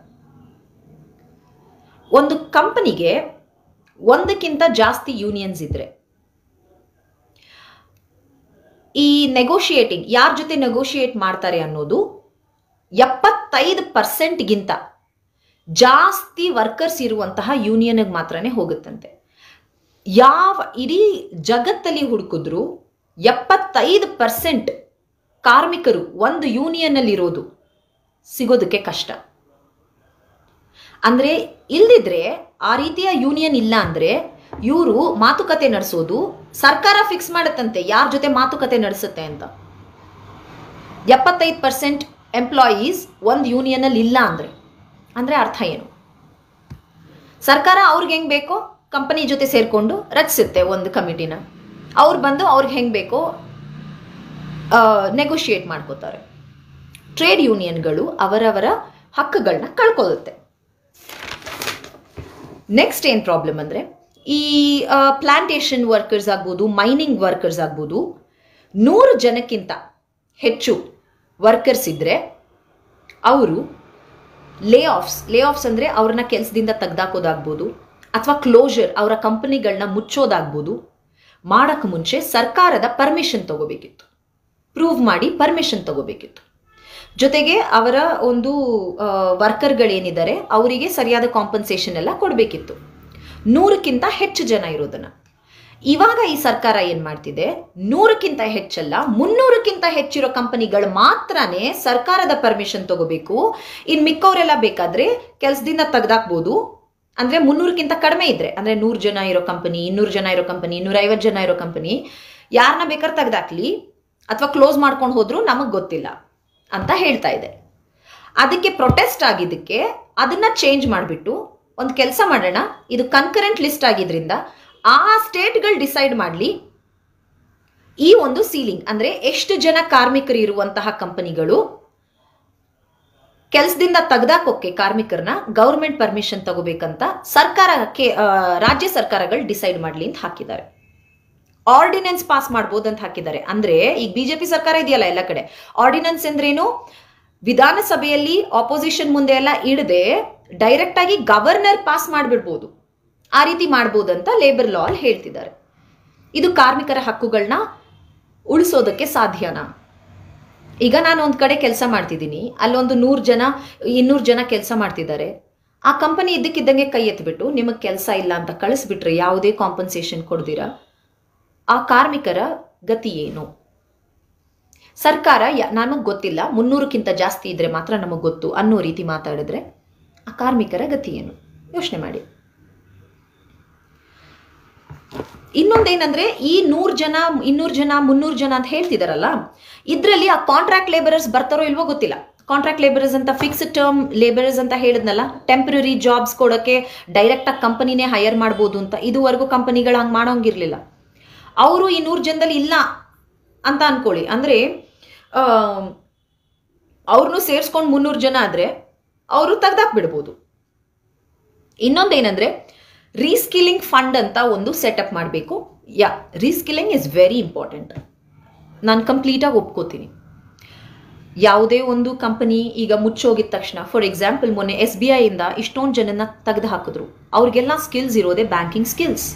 ಒಂದು ಕಂಪನಿಗೆ ಒಂದಕ್ಕಿಂತ ಜಾಸ್ತಿ ಯೂನಿಯನ್ಸ್ ಇದ್ರೆ ಈ ನೆಗೋಷಿಯೇಟಿಂಗ್, ಯಾರ ಜೊತೆ ನೆಗೋಷಿಯೇಟ್ ಮಾಡ್ತಾರೆ ಅನ್ನೋದು 75%ಗಿಂತ ಜಾಸ್ತಿ ವರ್ಕರ್ಸ್ ಇರುವಂತಹ ಯೂನಿಯನ್ಗೆ ಮಾತ್ರನೇ ಹೋಗುತ್ತಂತೆ. ಇಡೀ ಜಗತ್ತಲ್ಲಿ ಹುಡುಕಿದ್ರು 75% ಕಾರ್ಮಿಕರು ಒಂದು ಯೂನಿಯನ್ ಅಲ್ಲಿ ಇರೋದು ಸಿಗೋದಕ್ಕೆ ಕಷ್ಟ. ಅಂದ್ರೆ ಇಲ್ದಿದ್ರೆ, ಆ ರೀತಿಯ ಯೂನಿಯನ್ ಇಲ್ಲ ಅಂದ್ರೆ ಇವರು ಮಾತುಕತೆ ನಡೆಸೋದು, ಸರ್ಕಾರ ಫಿಕ್ಸ್ ಮಾಡುತ್ತಂತೆ ಯಾರ ಜೊತೆ ಮಾತುಕತೆ ನಡೆಸುತ್ತೆ ಅಂತ. 75% ಎಂಪ್ಲಾಯೀಸ್ ಒಂದು ಯೂನಿಯನಲ್ಲಿ ಇಲ್ಲ ಅಂದರೆ ಅರ್ಥ ಏನು? ಸರ್ಕಾರ ಅವ್ರಿಗೆ ಹೆಂಗೆ ಬೇಕೋ ಕಂಪನಿ ಜೊತೆ ಸೇರಿಕೊಂಡು ರಚಿಸುತ್ತೆ ಒಂದು ಕಮಿಟಿನ. ಅವ್ರು ಬಂದು ಅವ್ರಿಗೆ ಹೆಂಗೆ ಬೇಕೋ ನೆಗೋಷಿಯೇಟ್ ಮಾಡ್ಕೋತಾರೆ. ಟ್ರೇಡ್ ಯೂನಿಯನ್ಗಳು ಅವರವರ ಹಕ್ಕುಗಳನ್ನ ಕಳ್ಕೊಳ್ಳುತ್ತೆ. ನೆಕ್ಸ್ಟ್ ಏನು ಪ್ರಾಬ್ಲಮ್ ಅಂದರೆ, ಈ ಪ್ಲಾಂಟೇಶನ್ ವರ್ಕರ್ಸ್ ಆಗ್ಬೋದು, ಮೈನಿಂಗ್ ವರ್ಕರ್ಸ್ ಆಗ್ಬೋದು, 100 ಜನಕ್ಕಿಂತ ಹೆಚ್ಚು ವರ್ಕರ್ಸ್ ಇದ್ದರೆ ಅವರು ಲೇ ಆಫ್ಸ್ ಅಂದರೆ ಅವ್ರನ್ನ ಕೆಲಸದಿಂದ ತೆಗೆದಾಕೋದಾಗ್ಬೋದು, ಅಥವಾ ಕ್ಲೋಜರ್ ಅವರ ಕಂಪನಿಗಳನ್ನ ಮುಚ್ಚೋದಾಗ್ಬೋದು. ಮಾಡೋಕ್ಕೆ ಮುಂಚೆ ಸರ್ಕಾರದ ಪರ್ಮಿಷನ್ ತಗೋಬೇಕಿತ್ತು, ಪ್ರೂವ್ ಮಾಡಿ ಪರ್ಮಿಷನ್ ತಗೋಬೇಕಿತ್ತು. ಜೊತೆಗೆ ಅವರ ಒಂದು ವರ್ಕರ್ಗಳೇನಿದ್ದಾರೆ ಅವರಿಗೆ ಸರಿಯಾದ ಕಾಂಪನ್ಸೇಷನ್ ಎಲ್ಲ ಕೊಡಬೇಕಿತ್ತು, 100ಕ್ಕಿಂತ ಹೆಚ್ಚು ಜನ ಇರೋದನ್ನು. ಇವಾಗ ಈ ಸರ್ಕಾರ ಏನು ಮಾಡ್ತಿದೆ, 100ಕ್ಕಿಂತ ಹೆಚ್ಚಲ್ಲ, 300ಕ್ಕಿಂತ ಹೆಚ್ಚಿರೋ ಕಂಪನಿಗಳು ಮಾತ್ರನೇ ಸರ್ಕಾರದ ಪರ್ಮಿಷನ್ ತಗೋಬೇಕು. ಇನ್ನು ಮಿಕ್ಕವರೆಲ್ಲ ಬೇಕಾದರೆ ಕೆಲಸದಿಂದ ತೆಗೆದಾಕ್ಬೋದು. ಅಂದರೆ 300ಕ್ಕಿಂತ ಕಡಿಮೆ ಇದ್ರೆ, ಅಂದರೆ 100 ಜನ ಇರೋ ಕಂಪನಿ, 200 ಜನ ಇರೋ ಕಂಪನಿ, 250 ಜನ ಇರೋ ಕಂಪನಿ, ಯಾರನ್ನ ಬೇಕಾದ್ರೆ ತೆಗೆದಾಕ್ಲಿ ಅಥವಾ ಕ್ಲೋಸ್ ಮಾಡ್ಕೊಂಡು ಹೋದ್ರು ನಮಗೆ ಗೊತ್ತಿಲ್ಲ ಅಂತ ಹೇಳ್ತಾ ಇದೆ. ಅದಕ್ಕೆ ಪ್ರೊಟೆಸ್ಟ್ ಆಗಿದ್ದಕ್ಕೆ ಅದನ್ನ ಚೇಂಜ್ ಮಾಡಿಬಿಟ್ಟು ಒಂದು ಕೆಲಸ ಮಾಡೋಣ, ಇದು ಕನ್ಕರೆಂಟ್ ಲಿಸ್ಟ್ ಆಗಿದ್ರಿಂದ ಆ ಸ್ಟೇಟ್ಗಳು ಡಿಸೈಡ್ ಮಾಡಲಿ ಈ ಒಂದು ಸೀಲಿಂಗ್, ಅಂದರೆ ಎಷ್ಟು ಜನ ಕಾರ್ಮಿಕರು ಇರುವಂತಹ ಕಂಪನಿಗಳು ಕೆಲಸದಿಂದ ತೆಗೆದಾಕೋಕೆ ಕಾರ್ಮಿಕರನ್ನ ಗೌರ್ಮೆಂಟ್ ಪರ್ಮಿಷನ್ ತಗೋಬೇಕಂತ ರಾಜ್ಯ ಸರ್ಕಾರಗಳು ಡಿಸೈಡ್ ಮಾಡಲಿ ಅಂತ ಹಾಕಿದ್ದಾರೆ. ಆರ್ಡಿನೆನ್ಸ್ ಪಾಸ್ ಮಾಡ್ಬೋದು ಅಂತ ಹಾಕಿದ್ದಾರೆ. ಅಂದ್ರೆ ಈಗ ಬಿಜೆಪಿ ಸರ್ಕಾರ ಇದೆಯಲ್ಲ ಎಲ್ಲ ಕಡೆ, ಆರ್ಡಿನೆನ್ಸ್ ಅಂದ್ರೇನು, ವಿಧಾನಸಭೆಯಲ್ಲಿ ಆಪೋಸಿಷನ್ ಮುಂದೆ ಎಲ್ಲ ಇಡದೆ ಡೈರೆಕ್ಟ್ ಆಗಿ ಗವರ್ನರ್ ಪಾಸ್ ಮಾಡಿಬಿಡ್ಬೋದು, ಆ ರೀತಿ ಮಾಡ್ಬೋದು ಅಂತ ಲೇಬರ್ ಲಾ ಅಲ್ಲಿ ಹೇಳ್ತಿದ್ದಾರೆ. ಇದು ಕಾರ್ಮಿಕರ ಹಕ್ಕುಗಳನ್ನ ಉಳಿಸೋದಕ್ಕೆ ಸಾಧ್ಯನಾ? ಈಗ ನಾನು ಒಂದು ಕಡೆ ಕೆಲಸ ಮಾಡ್ತಿದ್ದೀನಿ, ಅಲ್ಲೊಂದು 100 ಜನ 200 ಜನ ಕೆಲಸ ಮಾಡ್ತಿದ್ದಾರೆ. ಆ ಕಂಪನಿ ಇದ್ದಕ್ಕಿದ್ದಂಗೆ ಕೈ ಎತ್ಬಿಟ್ಟು ನಿಮಗೆ ಕೆಲಸ ಇಲ್ಲ ಅಂತ ಕಳಿಸ್ಬಿಟ್ರೆ ಯಾವುದೇ ಕಾಂಪನ್ಸೇಷನ್ ಕೊಡ್ದಿರಾ, ಆ ಕಾರ್ಮಿಕರ ಗತಿ ಏನು? ಸರ್ಕಾರ ನಮಗೆ ಗೊತ್ತಿಲ್ಲ, 300ಕ್ಕಿಂತ ಜಾಸ್ತಿ ಇದ್ರೆ ಮಾತ್ರ ನಮಗೆ ಗೊತ್ತು ಅನ್ನೋ ರೀತಿ ಮಾತಾಡಿದ್ರೆ ಆ ಕಾರ್ಮಿಕರ ಗತಿ ಏನು? ಯೋಚನೆ ಮಾಡಿ. ಇನ್ನೊಂದೇನಂದ್ರೆ, ಈ 100 ಜನ 200 ಜನ 300 ಜನ ಅಂತ ಹೇಳ್ತಿದಾರಲ್ಲ, ಇದರಲ್ಲಿ ಆ ಕಾಂಟ್ರಾಕ್ಟ್ ಲೇಬರರ್ಸ್ ಬರ್ತಾರೋ ಇಲ್ವೋ ಗೊತ್ತಿಲ್ಲ. ಕಾಂಟ್ರಾಕ್ಟ್ ಲೇಬರರ್ಸ್ ಅಂತ ಫಿಕ್ಸ್ಡ್ ಟರ್ಮ್ ಲೇಬರರ್ಸ್ ಅಂತ ಹೇಳಿದ್ನಲ್ಲ, ಟೆಂಪ್ರರಿ ಜಾಬ್ಸ್ ಕೊಡೋಕ್ಕೆ ಡೈರೆಕ್ಟಾಗಿ ಕಂಪನಿನೇ ಹೈಯರ್ ಮಾಡ್ಬೋದು ಅಂತ. ಇದುವರೆಗೂ ಕಂಪನಿಗಳು ಹಂಗೆ ಮಾಡೋಂಗಿರಲಿಲ್ಲ. ಅವರು ಈ 100 ಜನದಲ್ಲಿ ಇಲ್ಲ ಅಂತ ಅನ್ಕೊಳ್ಳಿ, ಅಂದರೆ ಅವ್ರನ್ನೂ ಸೇರಿಸ್ಕೊಂಡು 300 ಜನ ಆದರೆ ಅವರು ತೆಗ್ದಾಕ್ಬಿಡ್ಬೋದು. ಇನ್ನೊಂದೇನಂದ್ರೆ, ರೀಸ್ಕಿಲಿಂಗ್ ಫಂಡ್ ಅಂತ ಒಂದು ಸೆಟಪ್ ಮಾಡಬೇಕು. ರೀಸ್ಕಿಲಿಂಗ್ ಇಸ್ ವೆರಿ ಇಂಪಾರ್ಟೆಂಟ್, ನಾನು ಕಂಪ್ಲೀಟಾಗಿ ಒಪ್ಕೋತೀನಿ. ಯಾವುದೇ ಒಂದು ಕಂಪನಿ ಈಗ ಮುಚ್ಚೋಗಿದ ತಕ್ಷಣ, ಫಾರ್ ಎಕ್ಸಾಂಪಲ್ ಮೊನ್ನೆ SBI ಇಂದ ಇಷ್ಟೊಂದು ಜನನ ತೆಗೆದು ಹಾಕಿದ್ರು. ಅವ್ರಿಗೆಲ್ಲ ಸ್ಕಿಲ್ಸ್ ಇರೋದೇ ಬ್ಯಾಂಕಿಂಗ್ ಸ್ಕಿಲ್ಸ್.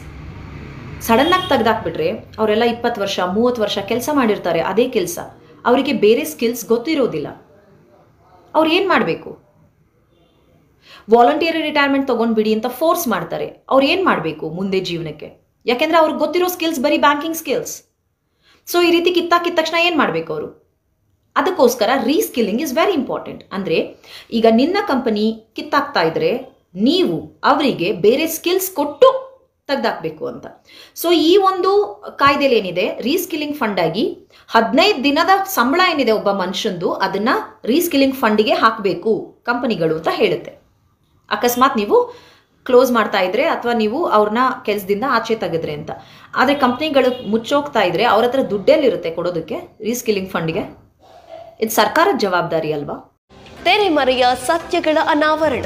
ಸಡನ್ನಾಗಿ ತೆಗೆದಾಕ್ಬಿಟ್ರೆ ಅವರೆಲ್ಲ 20 ವರ್ಷ 30 ವರ್ಷ ಕೆಲಸ ಮಾಡಿರ್ತಾರೆ ಅದೇ ಕೆಲಸ, ಅವರಿಗೆ ಬೇರೆ ಸ್ಕಿಲ್ಸ್ ಗೊತ್ತಿರೋದಿಲ್ಲ. ಅವ್ರು ಏನು ಮಾಡಬೇಕು? ವಾಲಂಟಿಯರಿ ರಿಟೈರ್ಮೆಂಟ್ ತೊಗೊಂಡ್ಬಿಡಿ ಅಂತ ಫೋರ್ಸ್ ಮಾಡ್ತಾರೆ. ಅವ್ರು ಏನು ಮಾಡಬೇಕು ಮುಂದೆ ಜೀವನಕ್ಕೆ? ಯಾಕೆಂದ್ರೆ ಅವ್ರಿಗೆ ಗೊತ್ತಿರೋ ಸ್ಕಿಲ್ಸ್ ಬರೀ ಬ್ಯಾಂಕಿಂಗ್ ಸ್ಕಿಲ್ಸ್. ಸೊ ಈ ರೀತಿ ಕಿತ್ತಾಕಿದ ತಕ್ಷಣ ಏನು ಮಾಡಬೇಕು ಅವರು? ಅದಕ್ಕೋಸ್ಕರ ರೀಸ್ಕಿಲ್ಲಿಂಗ್ ಇಸ್ ವೆರಿ ಇಂಪಾರ್ಟೆಂಟ್. ಅಂದರೆ ಈಗ ನಿನ್ನ ಕಂಪನಿ ಕಿತ್ತಾಕ್ತಾ ಇದ್ರೆ ನೀವು ಅವರಿಗೆ ಬೇರೆ ಸ್ಕಿಲ್ಸ್ ಕೊಟ್ಟು ತೆಗೆದಾಕ್ಬೇಕು ಅಂತ. ಸೊ ಈ ಒಂದು ಕಾಯ್ದೆಯಲ್ಲಿ ಏನಿದೆ, ರೀಸ್ಕಿಲ್ಲಿಂಗ್ ಫಂಡ್ ಆಗಿ 15 ದಿನದ ಸಂಬಳ ಏನಿದೆ ಒಬ್ಬ ಮನುಷ್ಯಂದು, ಅದನ್ನ ರೀಸ್ಕಿಲ್ಲಿಂಗ್ ಫಂಡಿಗೆ ಹಾಕಬೇಕು ಕಂಪನಿಗಳು ಅಂತ ಹೇಳುತ್ತೆ. ಅಕಸ್ಮಾತ್ ನೀವು ಕ್ಲೋಸ್ ಮಾಡ್ತಾ ಇದ್ರೆ ಅಥವಾ ನೀವು ಅವ್ರನ್ನ ಕೆಲಸದಿಂದ ಆಚೆ ತೆಗೆದ್ರೆ ಅಂತ. ಆದರೆ ಕಂಪ್ನಿಗಳು ಮುಚ್ಚೋಗ್ತಾ ಇದ್ರೆ ಅವ್ರ ಹತ್ರ ದುಡ್ಡೆಲ್ಲಿರುತ್ತೆ ಕೊಡೋದಕ್ಕೆ ರೀಸ್ಕಿಲ್ಲಿಂಗ್ ಫಂಡ್ಗೆ? ಇದು ಸರ್ಕಾರದ ಜವಾಬ್ದಾರಿ ಅಲ್ವಾ? ತೆರೆಮರೆಯ ಸತ್ಯಗಳ ಅನಾವರಣ.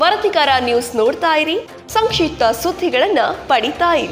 ವರದಿಗಾರ ನ್ಯೂಸ್ ನೋಡ್ತಾ ಇರಿ, ಸಂಕ್ಷಿಪ್ತ ಸುದ್ದಿಗಳನ್ನ ಪಡಿತಾ ಇರಿ.